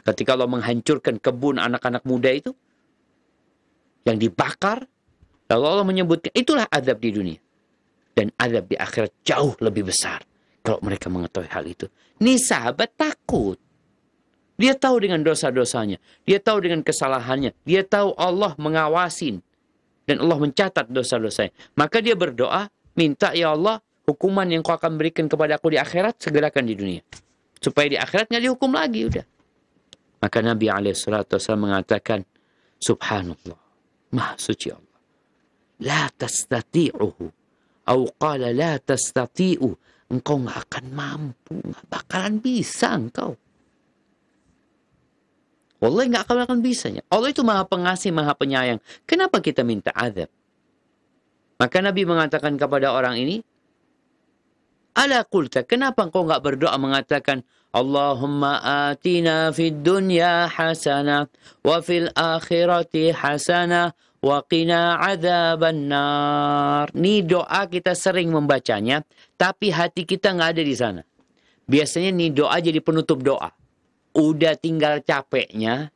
Ketika Allah menghancurkan kebun anak-anak muda itu. Yang dibakar. Lalu Allah menyebutkan itulah azab di dunia. Dan azab di akhirat jauh lebih besar. Kalau mereka mengetahui hal itu. Nih sahabat takut. Dia tahu dengan dosa-dosanya. Dia tahu dengan kesalahannya. Dia tahu Allah mengawasin. Dan Allah mencatat dosa-dosanya. Maka dia berdoa. Minta ya Allah. Hukuman yang kau akan berikan kepada aku di akhirat. Segerakan di dunia. Supaya di akhirat nggak dihukum lagi. Udah. Maka Nabi SAW mengatakan. Subhanallah. Maha suci Allah. La tastati'uhu. Atau qala la tastati'u. Engkau nggak akan mampu. Nggak bakalan bisa engkau. Wallahi nggak akan bisanya. Allah itu maha pengasih, maha penyayang. Kenapa kita minta azab? Maka Nabi mengatakan kepada orang ini, ala qulta, kenapa engkau nggak berdoa mengatakan, Allahumma atina fid dunya hasanah, wa fil akhirati hasanah, wa qina adzaban nar. Ini doa kita sering membacanya, tapi hati kita nggak ada di sana. Biasanya nih doa jadi penutup doa. Udah tinggal capeknya.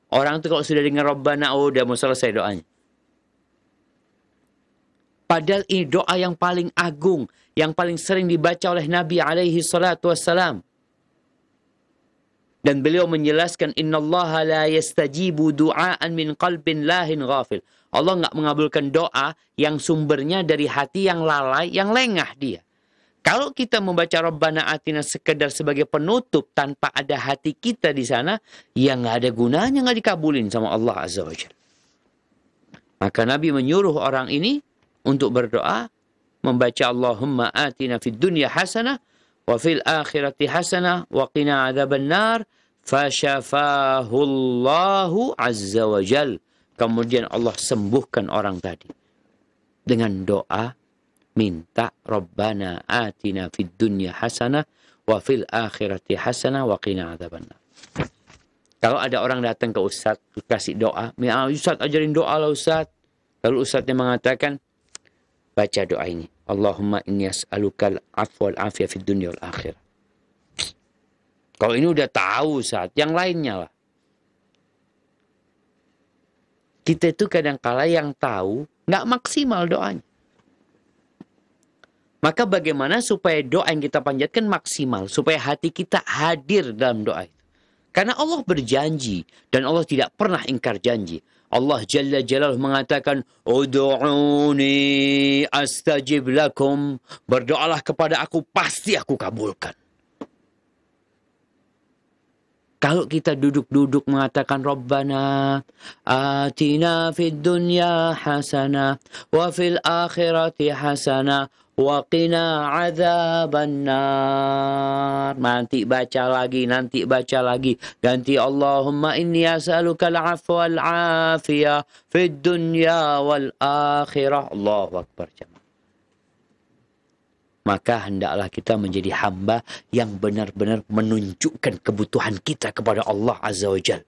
Orang tuh kalau sudah dengar Rabbana, udah mau selesai doanya. Padahal ini doa yang paling agung. Yang paling sering dibaca oleh Nabi alaihi salatu wassalam. Dan beliau menjelaskan, innallaha la yastajibu du'aan min qalbin lahin ghafil. Allah nggak mengabulkan doa yang sumbernya dari hati yang lalai, yang lengah dia. Kalau kita membaca Rabbana Atina sekedar sebagai penutup tanpa ada hati kita di sana, ya nggak ada gunanya, nggak dikabulin sama Allah Azza wa Jalla. Maka Nabi menyuruh orang ini untuk berdoa, membaca Allahumma atina fid dunya hasanah, wa fil akhirati hasanah, wa qina adzaban nar, fasyafahullahu Azza wa Jalla. Kemudian Allah sembuhkan orang tadi. Dengan doa, minta Rabbana atina fid dunya hasanah wa fil akhirati hasanah wa qina adzabannar. Kalau ada orang datang ke Ustaz kasih doa, Ustaz ajarin doa lah Ustaz. Lalu Ustaznya mengatakan, baca doa ini. Allahumma inni as'alukal afwa wal afiyah fid dunya wal akhirah. Kalau ini udah tahu Ustaz, yang lainnya lah. Kita itu kadang-kala yang tahu nggak maksimal doanya. Maka bagaimana supaya doa yang kita panjatkan maksimal. Supaya hati kita hadir dalam doa itu. Karena Allah berjanji. Dan Allah tidak pernah ingkar janji. Allah Jalla Jalaluhu mengatakan, Udu'uni astajib lakum. Berdoalah kepada aku, pasti aku kabulkan. Kalau kita duduk-duduk mengatakan Rabbana atina fid dunya hasanah wa fil akhirati hasanah wa qina adzabannar. Nanti baca lagi, ganti Allahumma inni as'aluka al-'afwa wal 'afiyah fid dunya wal akhirah. Allahu akbar. Maka hendaklah kita menjadi hamba yang benar-benar menunjukkan kebutuhan kita kepada Allah Azza wa Jalla.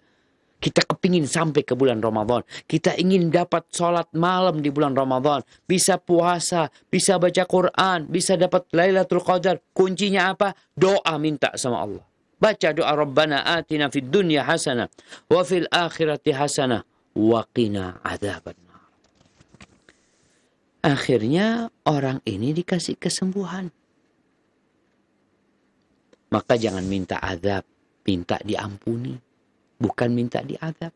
Kita kepingin sampai ke bulan Ramadan. Kita ingin dapat sholat malam di bulan Ramadan. Bisa puasa, bisa baca Quran, bisa dapat Lailatul Qadar. Kuncinya apa? Doa minta sama Allah. Baca doa Rabbana atina fid dunya hasanah wa fil akhirati hasanah wa qina adzaban. Akhirnya orang ini dikasih kesembuhan. Maka jangan minta azab, minta diampuni. bukan minta diazab.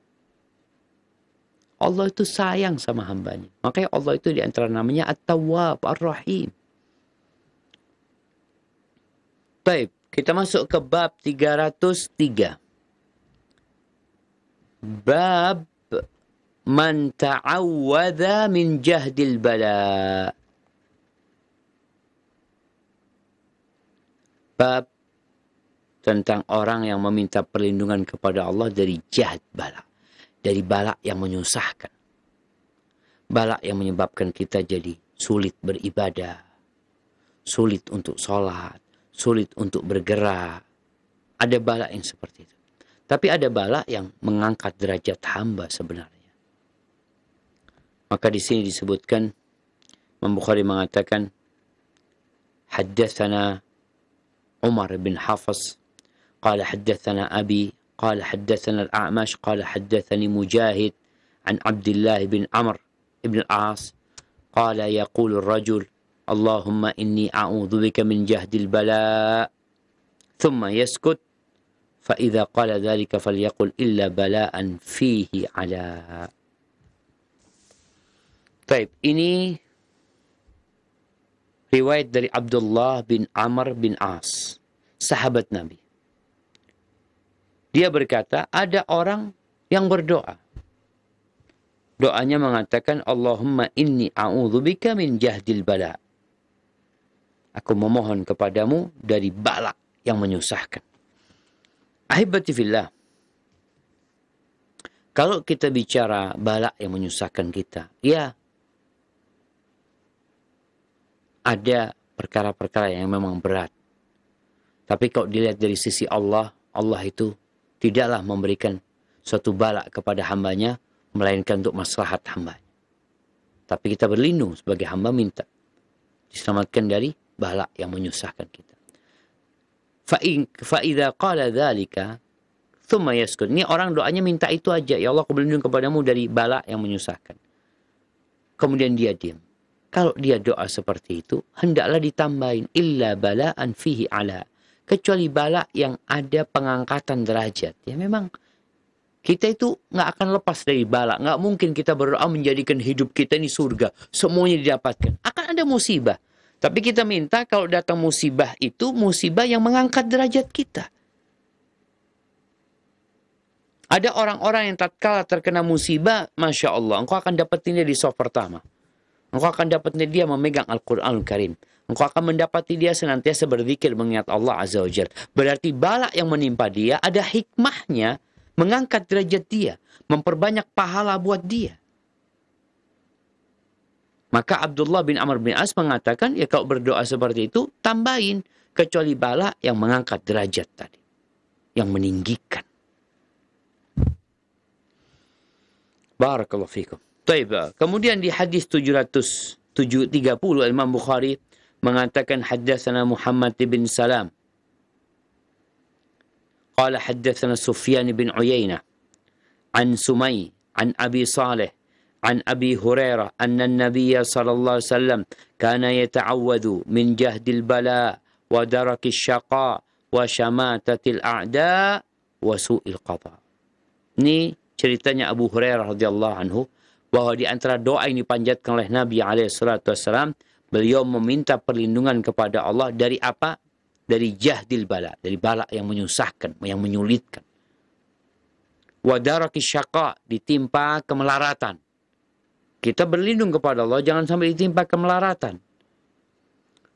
Allah itu sayang sama hambanya. Makanya Allah itu di antara namanya At-Tawwab, Ar-Rahim. Baik, kita masuk ke bab 303. Bab man ta'awwadha min jahdil bala. Bab tentang orang yang meminta perlindungan kepada Allah dari jahd bala. Dari bala yang menyusahkan. Bala yang menyebabkan kita jadi sulit beribadah. Sulit untuk sholat. Sulit untuk bergerak. Ada bala yang seperti itu. Tapi ada bala yang mengangkat derajat hamba sebenarnya. Maka di sini disebutkan, Imam Bukhari mengatakan, Haddatsana Umar bin Hafs, qala haddatsana Abi, qala haddatsana Al-A'mash, qala haddatsani Mujahid, an Abdullah bin Amr ibn Al-As, qala yaqulu ar-rajul, Allahumma inni a'udzu bika min jahdil bala, thumma yaskut, fa idza qala dzalika falyaqul illa bala'an fihi ala. Baik, ini riwayat dari Abdullah bin Amr bin As, sahabat Nabi. Dia berkata, ada orang yang berdoa. Doanya mengatakan, Allahumma inni a'udzubika min jahdil bala. Aku memohon kepadamu dari bala yang menyusahkan. Ahibati fillah. Kalau kita bicara bala yang menyusahkan kita, ya ada perkara-perkara yang memang berat. Tapi kalau dilihat dari sisi Allah, Allah itu tidaklah memberikan suatu bala kepada hambanya, melainkan untuk maslahat hambanya. Tapi kita berlindung sebagai hamba, minta diselamatkan dari bala yang menyusahkan kita. Fa'idha qala dhalika thumma yaskut. Ini orang doanya minta itu aja. Ya Allah, aku berlindung kepadamu dari bala yang menyusahkan. Kemudian dia diam. Kalau dia doa seperti itu, hendaklah ditambahin illa bala'an fihi ala. Kecuali bala yang ada pengangkatan derajat. Ya memang kita itu nggak akan lepas dari bala. Nggak mungkin kita berdoa menjadikan hidup kita ini surga. Semuanya didapatkan. Akan ada musibah. Tapi kita minta kalau datang musibah itu musibah yang mengangkat derajat kita. Ada orang-orang yang tatkala terkena musibah, Masya Allah, engkau akan dapatin dia di soft pertama. Engkau akan dapatnya dia memegang Al-Quranul Karim. Engkau akan mendapati dia senantiasa berzikir mengingat Allah Azza wa Jalla. Berarti bala yang menimpa dia ada hikmahnya mengangkat derajat dia. Memperbanyak pahala buat dia. Maka Abdullah bin Amr bin As mengatakan, ya kalau berdoa seperti itu, tambahin. Kecuali bala yang mengangkat derajat tadi. Yang meninggikan. Barakallahu fikum. Taib. Kemudian di hadis 730 Imam Bukhari mengatakan haddatsana Muhammad bin Salam. Qala haddatsana Sufyan bin Uyainah an Sumay an Abi Salih an Abi Hurairah anna an-nabiy sallallahu alaihi wasallam kana yata'awwadhu min jahdil bala wa darakis syaqa wa syamatatil a'da wa su'il qada. Ini ceritanya Abu Hurairah radhiyallahu anhu, bahwa di antara doa yang dipanjatkan oleh Nabi SAW, beliau meminta perlindungan kepada Allah dari apa? Dari jahdil bala, dari bala yang menyusahkan, yang menyulitkan. Wadaraki syaqa, ditimpa kemelaratan. Kita berlindung kepada Allah, jangan sampai ditimpa kemelaratan.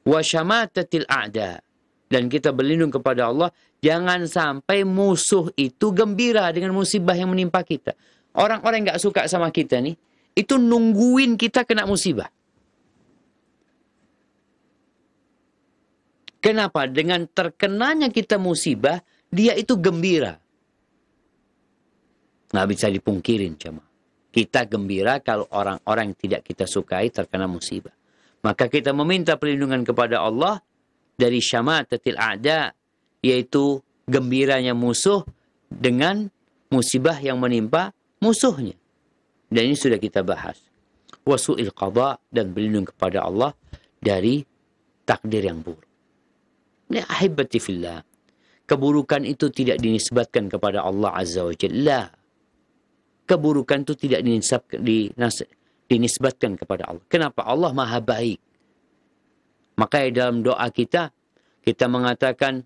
Wasyamatatil a'da, dan kita berlindung kepada Allah, jangan sampai musuh itu gembira dengan musibah yang menimpa kita. Orang-orang yang gak suka sama kita nih, itu nungguin kita kena musibah. Kenapa? Dengan terkenanya kita musibah, dia itu gembira. Nggak bisa dipungkirin, jemaah. Kita gembira kalau orang-orang yang tidak kita sukai terkena musibah. Maka kita meminta perlindungan kepada Allah dari syamatatil a'da, yaitu gembiranya musuh dengan musibah yang menimpa musuhnya. Dan ini sudah kita bahas. Wasu'il qada, dan berlindung kepada Allah dari takdir yang buruk. Ini ahibati fillah. keburukan itu tidak dinisbatkan kepada Allah Azza wa Jalla. Keburukan itu tidak dinisbatkan kepada Allah. Kenapa? Allah Maha Baik. Maka dalam doa kita mengatakan,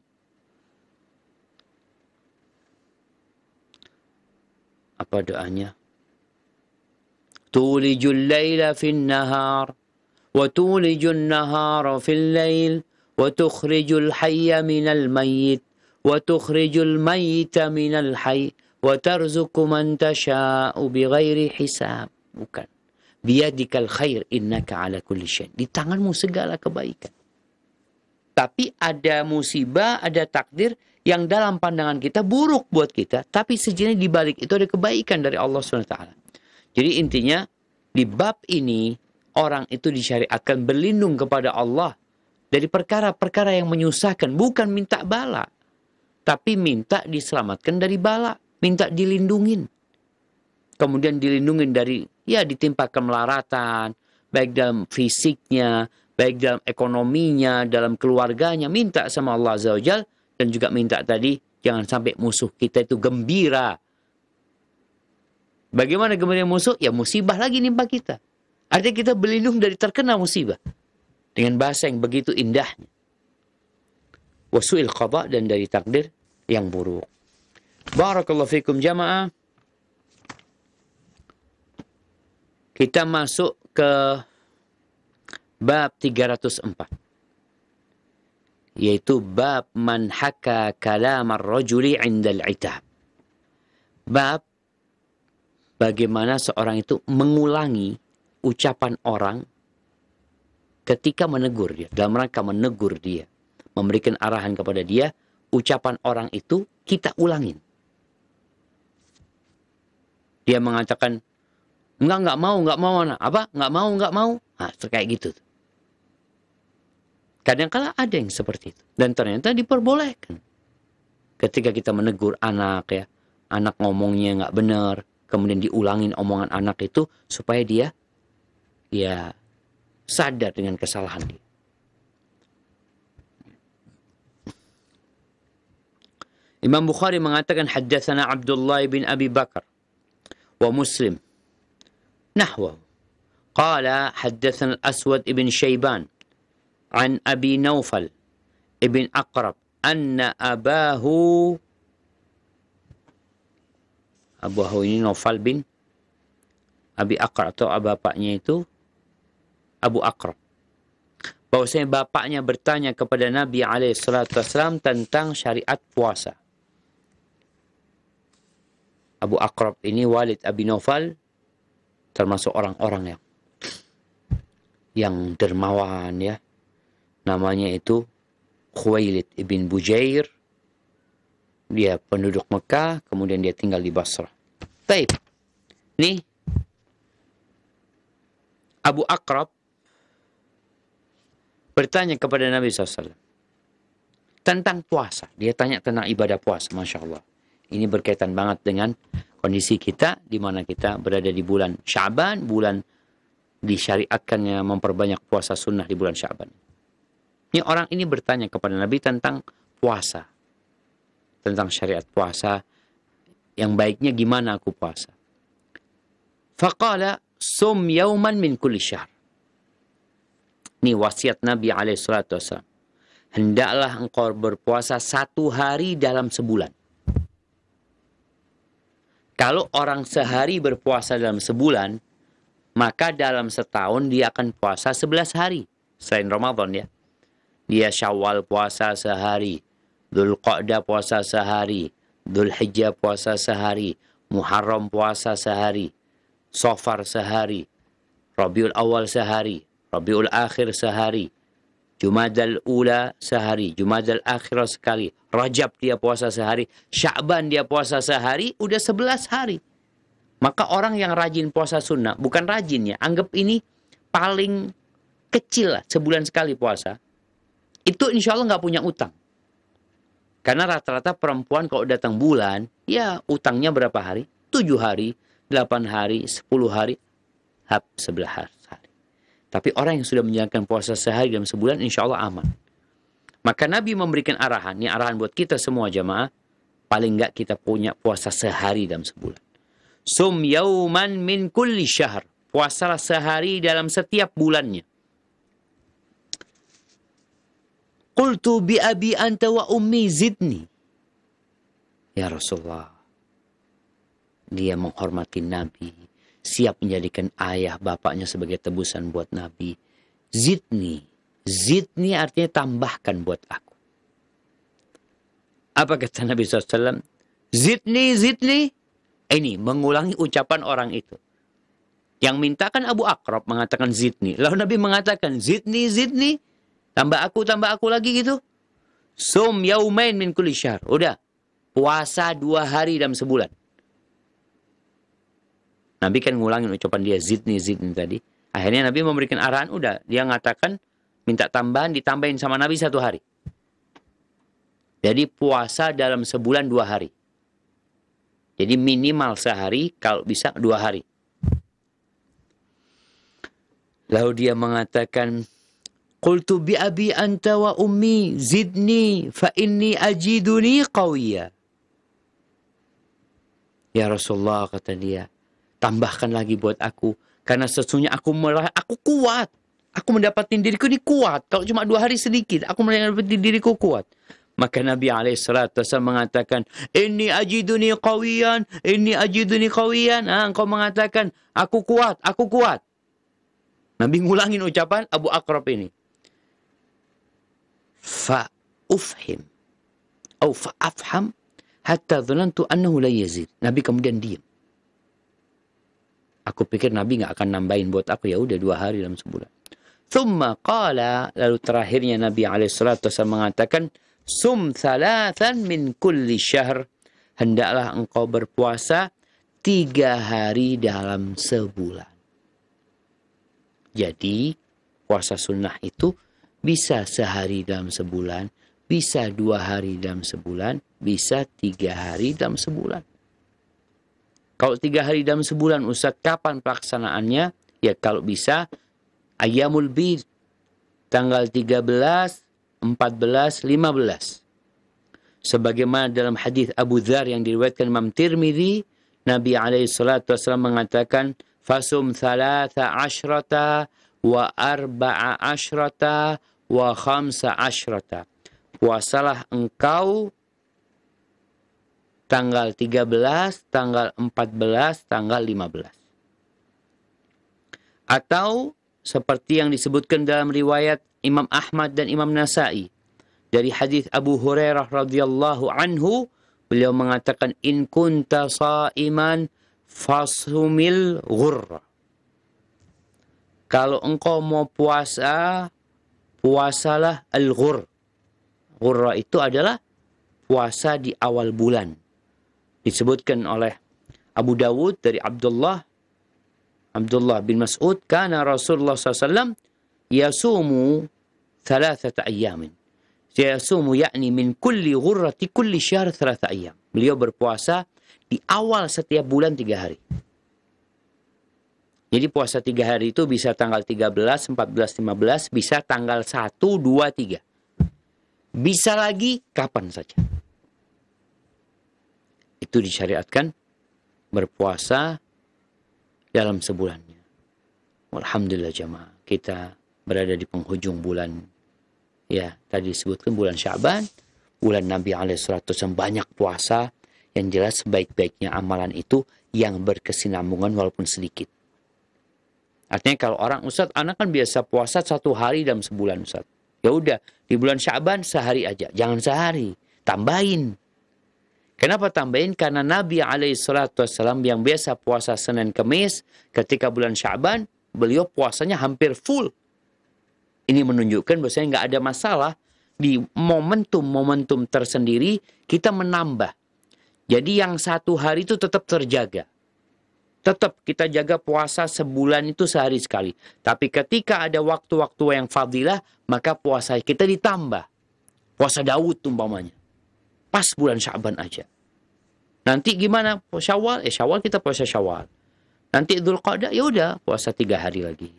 apa doanya? Tulijul laila fin nahar wa tulijul nahara fil lail wa tukhrijul hayya minal mayyit wa tukhrijul mayyita minal hayy wa tarzuqu man tasha'u bighairi hisab. Bukan. Biyadikal khair innaka ala kulli syai'. Di tanganmu segala kebaikan. Tapi ada musibah, ada takdir yang dalam pandangan kita buruk buat kita, tapi sebenarnya di balik itu ada kebaikan dari Allah SWT. Jadi intinya di bab ini orang itu disyariatkan berlindung kepada Allah dari perkara-perkara yang menyusahkan, bukan minta bala, tapi minta diselamatkan dari bala, minta dilindungin. Kemudian dilindungin dari ditimpa kemelaratan, baik dalam fisiknya, baik dalam ekonominya, dalam keluarganya, minta sama Allah Azza wa Jalla, dan juga minta tadi jangan sampai musuh kita itu gembira. Bagaimana gembira musuh? Ya musibah lagi nimpa kita. Artinya kita berlindung dari terkena musibah dengan bahasa yang begitu indahnya. Wasu'il qada, dan dari takdir yang buruk. Barakallahu fikum jamaah. Kita masuk ke bab 304. Yaitu bab man haka kalam ar-rajuli 'indal 'itab. Bab bagaimana seorang itu mengulangi ucapan orang ketika menegur dia, dalam rangka menegur dia, memberikan arahan kepada dia, ucapan orang itu kita ulangin. Dia mengatakan, enggak mau anak. Apa? Enggak mau. Nah, kayak gitu. Kadang-kala ada yang seperti itu. Dan ternyata diperbolehkan. Ketika kita menegur anak ya, anak ngomongnya enggak benar, kemudian diulangin omongan anak itu supaya dia sadar dengan kesalahan dia. Imam Bukhari mengatakan haddatsana Abdullah bin Abi Bakar wa Muslim نحوه قال حدثنا الأسود ابن شيبان عن أبي نوفل ابن أقرب أن أباه ini Nofal bin Abi Aqrab, atau bapaknya itu Abu Aqrab, bahwasanya bapaknya bertanya kepada Nabi SAW tentang syariat puasa. Abu Aqrab ini Walid Abi Nofal, termasuk orang-orang yang dermawan ya. Namanya itu Khuwailid ibn Bujair. Dia penduduk Mekah, kemudian dia tinggal di Basrah. Baik. Nih Abu Aqrab bertanya kepada Nabi SAW tentang puasa. Dia tanya tentang ibadah puasa. Masya Allah. Ini berkaitan banget dengan kondisi kita, di mana kita berada di bulan Sya'ban, bulan disyariatkannya memperbanyak puasa sunnah di bulan Sya'ban. Ini orang ini bertanya kepada Nabi tentang puasa, tentang syariat puasa, yang baiknya gimana aku puasa. Faqala sum yauman min kulli syahr. Ini wasiat Nabi SAW. Hendaklah engkau berpuasa 1 hari dalam sebulan. Kalau orang sehari berpuasa dalam sebulan, maka dalam setahun dia akan puasa 11 hari. Selain Ramadan ya. Dia Syawal puasa sehari, Dzulqa'dah puasa sehari, Dzulhijjah puasa sehari, Muharram puasa sehari, Safar sehari, Rabiul Awal sehari, Rabiul Akhir sehari, Jumadal Ula sehari, Jumadal Akhirah sekali, Rajab dia puasa sehari, Sya'ban dia puasa sehari, udah 11 hari. Maka orang yang rajin puasa sunnah, bukan rajin ya, anggap ini paling kecil lah, sebulan sekali puasa, itu insya Allah nggak punya utang. Karena rata-rata perempuan kalau datang bulan, ya utangnya berapa hari? 7 hari, 8 hari, 10 hari, 11 hari. Tapi orang yang sudah menjalankan puasa sehari dalam sebulan, insya Allah aman. Maka Nabi memberikan arahan, ini arahan buat kita semua jamaah, paling enggak kita punya puasa sehari dalam sebulan. Sum yauman min kulli syahr. Puasalah sehari dalam setiap bulannya. Qultu bi abi anta wa ummi zidni. Ya Rasulullah. Dia menghormati Nabi. Siap menjadikan ayah bapaknya sebagai tebusan buat Nabi. Zidni. Zidni artinya tambahkan buat aku. Apa kata Nabi SAW? Zidni, zidni. Ini mengulangi ucapan orang itu. Yang mintakan Abu Aqrab mengatakan zidni. Lalu Nabi mengatakan zidni, zidni. Tambah aku lagi gitu. Sum yaumain min kulli syahr. Udah. Puasa 2 hari dalam sebulan. Nabi kan ngulangin ucapan dia zidni, zidni tadi. Akhirnya Nabi memberikan arahan. Udah. Dia mengatakan minta tambahan, ditambahin sama Nabi 1 hari. Jadi puasa dalam sebulan 2 hari. Jadi minimal sehari, kalau bisa 2 hari. Lalu dia mengatakan, Qultu bi abi anta wa ummi zidni fa inni ajiduni qawiyya. Ya Rasulullah, kata dia, tambahkan lagi buat aku. Karena sesungguhnya aku kuat. Aku mendapatkan diriku ini kuat. Kalau cuma 2 hari sedikit, aku mendapatkan diriku kuat. Maka Nabi SAW mengatakan, Inni ajiduni qawiyan, inni ajiduni qawiyan. Engkau mengatakan, aku kuat, aku kuat. Nabi ngulangin ucapan Abu Aqrab ini. Fa'ufhim. Atau fa'afham. Hatta dhanantu annahu la yazid. Nabi kemudian diam. Aku pikir Nabi nggak akan nambahin buat aku. Ya udah 2 hari dalam sebulan. Thumma qala. Lalu terakhirnya Nabi SAW mengatakan, Sum thalathan min kulli syahr. Hendaklah engkau berpuasa 3 hari dalam sebulan. Jadi, puasa sunnah itu bisa sehari dalam sebulan, bisa 2 hari dalam sebulan, bisa 3 hari dalam sebulan. Kalau 3 hari dalam sebulan, Ustaz, kapan pelaksanaannya? Ya kalau bisa, Ayyamul Bid, tanggal 13, 14, 15. Sebagaimana dalam hadis Abu Dzar yang diriwayatkan Imam Tirmidzi, Nabi SAW mengatakan, Fasum 13 wa 14 wa 15. Puasalah engkau tanggal 13, tanggal 14, tanggal 15. Atau seperti yang disebutkan dalam riwayat Imam Ahmad dan Imam Nasai dari hadis Abu Hurairah radhiyallahu anhu, beliau mengatakan, in kunta shaiman fasumil ghurra. Kalau engkau mau puasa, puasalah al-ghur. Ghurra itu adalah puasa di awal bulan. Disebutkan oleh Abu Dawud dari Abdullah bin Mas'ud, kana Rasulullah SAW yasumu 3 ayyamin. Yasumu yakni min kulli ghurrati kulli syahr 3 ayyam. Beliau berpuasa di awal setiap bulan 3 hari. Jadi puasa 3 hari itu bisa tanggal 13, 14, 15, bisa tanggal 1, 2, 3. Bisa lagi kapan saja. Itu disyariatkan berpuasa dalam sebulannya. Alhamdulillah jamaah, kita berada di penghujung bulan. Ya, tadi disebutkan bulan Sya'ban, bulan Nabi SAW banyak puasa. Yang jelas sebaik-baiknya amalan itu yang berkesinambungan walaupun sedikit. Artinya kalau orang, Ustaz, anak kan biasa puasa 1 hari dalam sebulan, Ustaz. Ya udah, di bulan Sya'ban sehari aja. Jangan sehari, tambahin. Kenapa tambahin? Karena Nabi SAW yang biasa puasa Senin Kemis, ketika bulan Sya'ban, beliau puasanya hampir full. Ini menunjukkan bahwasanya nggak ada masalah di momentum-momentum tersendiri kita menambah. Jadi yang 1 hari itu tetap terjaga. Tetap kita jaga puasa sebulan itu sehari sekali. Tapi ketika ada waktu-waktu yang fadilah, maka puasa kita ditambah. Puasa Daud umpamanya. Pas bulan Sya'ban aja. Nanti gimana? Syawal? Syawal kita puasa Syawal. Nanti Dzulqa'dah, ya udah puasa 3 hari lagi.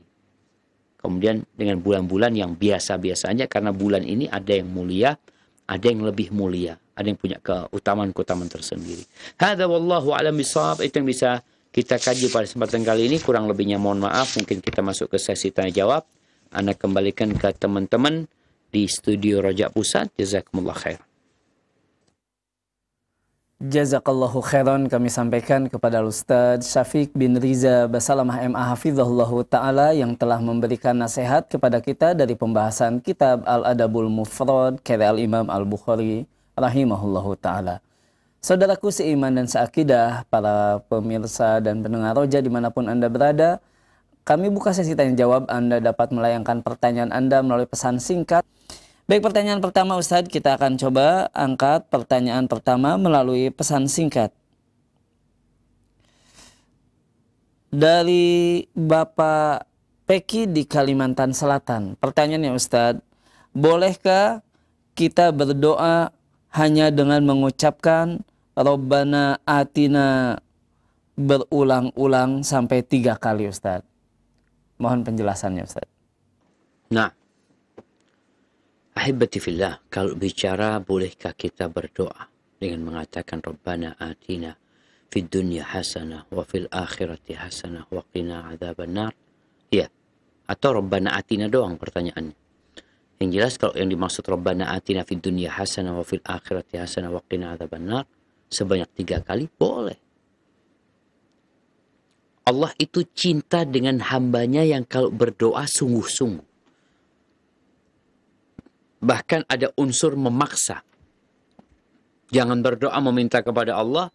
kemudian dengan bulan-bulan yang biasa-biasa aja, karena bulan ini ada yang mulia, ada yang lebih mulia, ada yang punya keutamaan-keutamaan tersendiri. Hadza wallahu a'lam bishawab. Itu yang bisa kita kaji pada kesempatan kali ini. Kurang lebihnya mohon maaf. Mungkin kita masuk ke sesi tanya jawab. Anda kembalikan ke teman-teman di studio Rojak Pusat. Jazakumullah khair. Jazakallahu khairan kami sampaikan kepada Ustadz Syafiq bin Riza Basalamah MA Hafizahullahu Ta'ala yang telah memberikan nasihat kepada kita dari pembahasan kitab Al-Adabul Mufrad karya Al-Imam Al-Bukhari rahimahullahu Ta'ala. Saudaraku seiman dan seakidah, para pemirsa dan pendengar Roja dimanapun Anda berada, kami buka sesi tanya jawab. Anda dapat melayangkan pertanyaan Anda melalui pesan singkat. Baik, pertanyaan pertama Ustadz, kita akan coba angkat pertanyaan pertama melalui pesan singkat. Dari Bapak Peki di Kalimantan Selatan. Pertanyaannya Ustadz, bolehkah kita berdoa hanya dengan mengucapkan Rabbana Atina berulang-ulang sampai 3 kali Ustadz? Mohon penjelasannya Ustadz. Nah, ahibati fillah, kalau bicara bolehkah kita berdoa dengan mengatakan Rabbana atina fid dunya hasanah wa fil akhirati hasanah wa qina adzabannar? Ya, atau Rabbana atina doang pertanyaannya. Yang jelas kalau yang dimaksud Rabbana atina fid dunya hasanah wa fil akhirati hasanah wa qina adzabannar sebanyak 3 kali boleh. Allah itu cinta dengan hambanya yang kalau berdoa sungguh-sungguh. Bahkan ada unsur memaksa. Jangan berdoa meminta kepada Allah,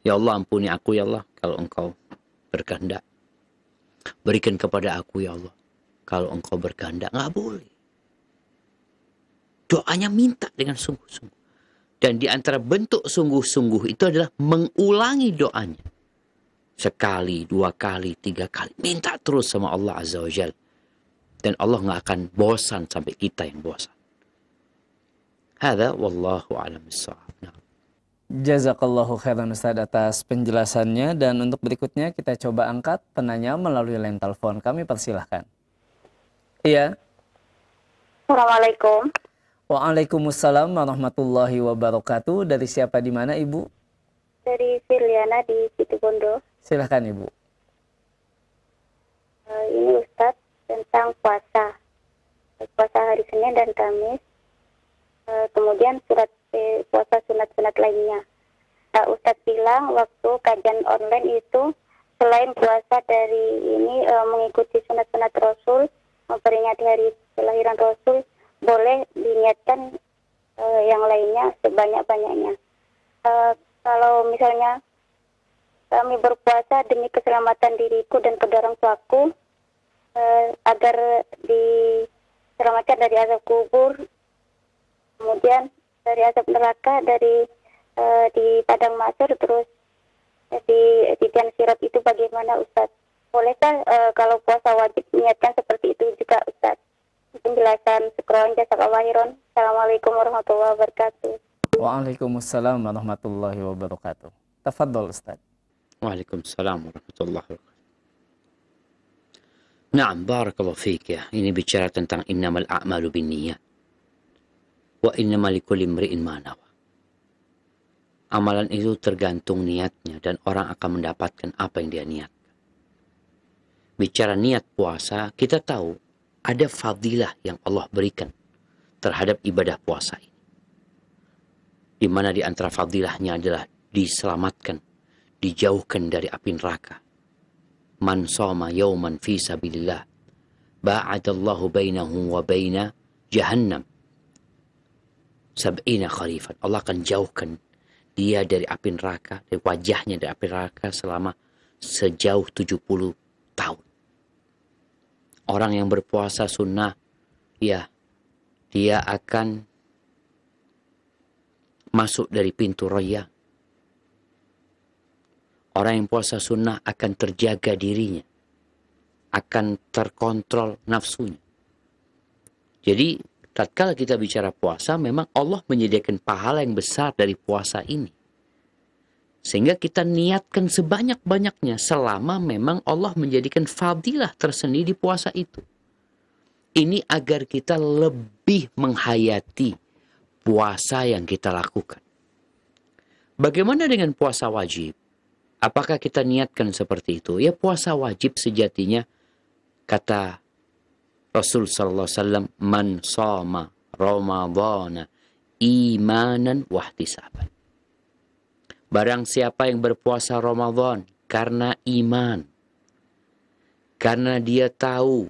ya Allah ampuni aku ya Allah kalau engkau berkehendak. Berikan kepada aku ya Allah kalau engkau berkehendak. Nggak boleh. Doanya minta dengan sungguh-sungguh. Dan di antara bentuk sungguh-sungguh itu adalah mengulangi doanya. Sekali, 2 kali, 3 kali. Minta terus sama Allah Azza wa Jalla. Dan Allah nggak akan bosan sampai kita yang bosan. Hadza wallahu a'lam bishawab. Jazakallahu khairan Ustaz atas penjelasannya, dan untuk berikutnya kita coba angkat penanya melalui line telepon. Kami persilahkan. Iya. Assalamualaikum. Waalaikumsalam warahmatullahi wabarakatuh. Dari siapa, di mana Ibu? Dari Firliana di Situbondo. Silahkan Ibu. Ini Ustadz tentang puasa. Puasa hari Senin dan Kamis. Kemudian puasa sunat-sunat lainnya. Ustadz bilang waktu kajian online itu selain puasa dari ini mengikuti sunat-sunat Rasul, memperingati hari kelahiran Rasul, boleh diniatkan yang lainnya sebanyak-banyaknya. Kalau misalnya kami berpuasa demi keselamatan diriku dan kedua orang tuaku, agar diselamatkan dari azab kubur, kemudian dari azab neraka, dari di padang mahsyar, terus di tiang sirat itu bagaimana Ustaz? Bolehkah kalau puasa wajib niatkan seperti itu juga Ustaz? Penjelasan sekron jazakallahu khairan. Assalamualaikum warahmatullahi wabarakatuh. Waalaikumsalam warahmatullahi wabarakatuh. Tafadhol Ustaz. Waalaikumsalam warahmatullahi wabarakatuh. Naam, barakallahu fiik ya. Ini bicara tentang innamal a'malu binniyat wa innamal likulli imri'in ma nawa. Amalan itu tergantung niatnya dan orang akan mendapatkan apa yang dia niatkan. Bicara niat puasa, kita tahu ada fadilah yang Allah berikan terhadap ibadah puasa ini. Di mana di antara fadilahnya adalah diselamatkan, dijauhkan dari api neraka. Man shoma yawman fi sabilillah ba'adallahu bainahu wa baina jahannam sab'ina kharifan. Allah akan jauhkan dia dari api neraka, dari wajahnya dari api neraka selama sejauh 70 tahun. Orang yang berpuasa sunnah, ya, dia akan masuk dari pintu raya. Orang yang puasa sunnah akan terjaga dirinya, akan terkontrol nafsunya. Jadi, tatkala kita bicara puasa, memang Allah menyediakan pahala yang besar dari puasa ini. Sehingga kita niatkan sebanyak-banyaknya selama memang Allah menjadikan fadilah tersendiri di puasa itu. Ini agar kita lebih menghayati puasa yang kita lakukan. Bagaimana dengan puasa wajib? Apakah kita niatkan seperti itu? Ya, puasa wajib sejatinya, kata Rasul sallallahu alaihi wasallam, man shoma ramadhana imanan wahtisaban. Barang siapa yang berpuasa Ramadan karena iman, karena dia tahu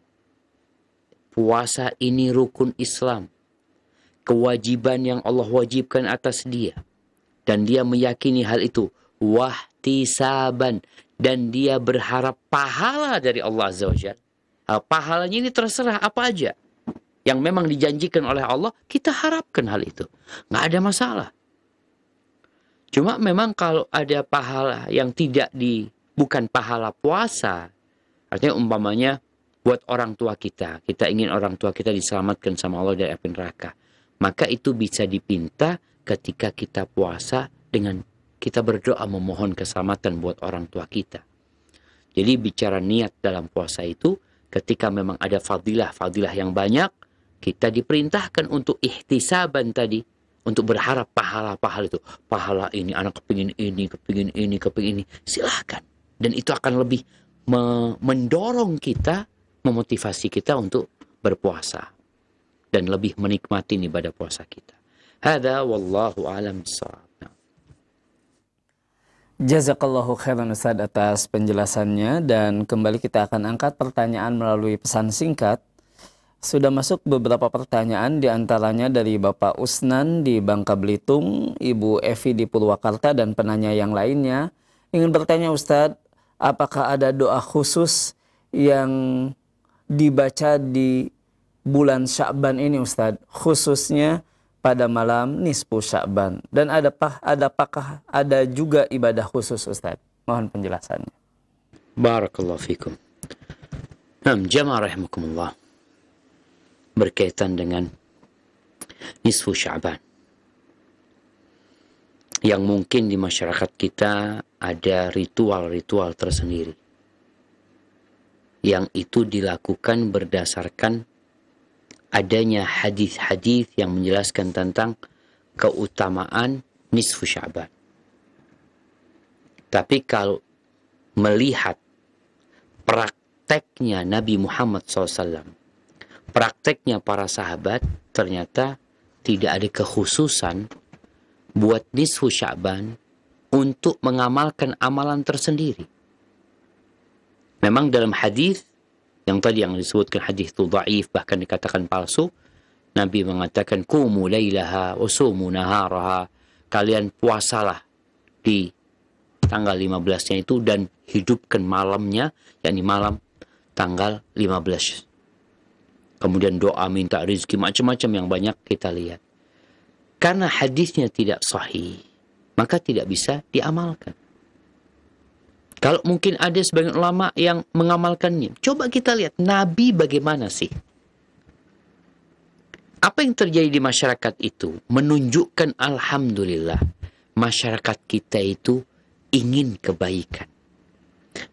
puasa ini rukun Islam, kewajiban yang Allah wajibkan atas dia, dan dia meyakini hal itu, wahtisaban, dan dia berharap pahala dari Allah Azza wa Jalla. Pahalanya ini terserah apa aja yang memang dijanjikan oleh Allah, kita harapkan hal itu. Nggak ada masalah. Cuma memang kalau ada pahala yang bukan pahala puasa, artinya umpamanya buat orang tua kita ingin orang tua kita diselamatkan sama Allah dari api neraka, maka itu bisa dipinta ketika kita puasa dengan kita berdoa memohon keselamatan buat orang tua kita. Jadi bicara niat dalam puasa itu, ketika memang ada fadilah yang banyak, kita diperintahkan untuk ihtisaban tadi, untuk berharap pahala itu. Pahala ini, anak kepingin ini, silahkan. Dan itu akan lebih mendorong kita, memotivasi kita untuk berpuasa. Dan lebih menikmati ibadah puasa kita. Hada wallahu alam bissawab. Jazakallahu khairan Ustaz atas penjelasannya, dan kembali kita akan angkat pertanyaan melalui pesan singkat. Sudah masuk beberapa pertanyaan, diantaranya dari Bapak Usnan di Bangka Belitung, Ibu Evi di Purwakarta, dan penanya yang lainnya. Ingin bertanya Ustadz, apakah ada doa khusus yang dibaca di bulan Sya'ban ini Ustadz, khususnya pada malam nisfu Sya'ban? Dan apakah ada juga ibadah khusus Ustadz? Mohon penjelasannya. Barakallahu fikum. Jamaah rahimakumullah. Berkaitan dengan nisfu Sya'ban, yang mungkin di masyarakat kita ada ritual-ritual tersendiri yang itu dilakukan berdasarkan adanya hadis-hadis yang menjelaskan tentang keutamaan nisfu Sya'ban. Tapi kalau melihat prakteknya Nabi Muhammad SAW, prakteknya para sahabat, ternyata tidak ada kekhususan buat nisfu Sya'ban untuk mengamalkan amalan tersendiri. Memang dalam hadis yang tadi yang disebutkan hadis itu dhaif, bahkan dikatakan palsu, Nabi mengatakan qumu lailaha wa sumu naharaha, kalian puasalah di tanggal 15-nya itu dan hidupkan malamnya, yakni malam tanggal 15. Kemudian doa minta rezeki, macam-macam yang banyak kita lihat. Karena hadisnya tidak sahih, maka tidak bisa diamalkan. Kalau mungkin ada sebagian ulama yang mengamalkannya, coba kita lihat Nabi bagaimana sih? Apa yang terjadi di masyarakat itu menunjukkan alhamdulillah masyarakat kita itu ingin kebaikan.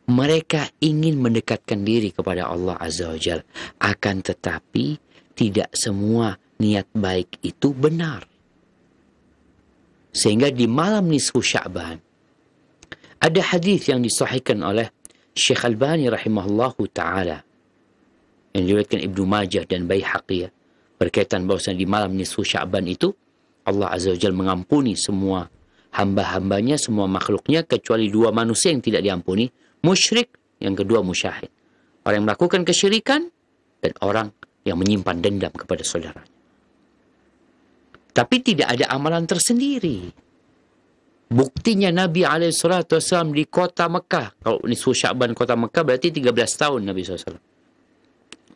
Mereka ingin mendekatkan diri kepada Allah Azza wa Jalla. Akan tetapi tidak semua niat baik itu benar. Sehingga di malam nisfu Sya'ban ada hadis yang disahihkan oleh Syekh Albani rahimahullahu ta'ala, yang diriwayatkan Ibnu Majah dan Baihaqi, berkaitan bahwasanya di malam nisfu Sya'ban itu Allah Azza wa Jalla mengampuni semua hamba-hambanya, semua makhluknya, kecuali dua manusia yang tidak diampuni, musyrik, yang kedua musyahid. Orang yang melakukan kesyirikan dan orang yang menyimpan dendam kepada saudaranya. Tapi tidak ada amalan tersendiri. Buktinya Nabi SAW di kota Mekah. Kalau nisfu Sya'ban kota Mekah berarti 13 tahun Nabi SAW.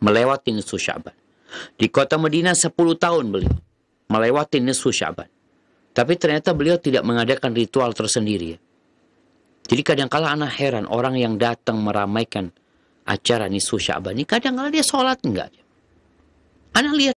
Melewati nisfu Sya'ban. Di kota Madinah 10 tahun beliau. Melewati nisfu Sya'ban. Tapi ternyata beliau tidak mengadakan ritual tersendiri. Jadi kadang-kala anak heran orang yang datang meramaikan acara nisfu Sya'ban ini, kadang-kala dia sholat enggak. Anak lihat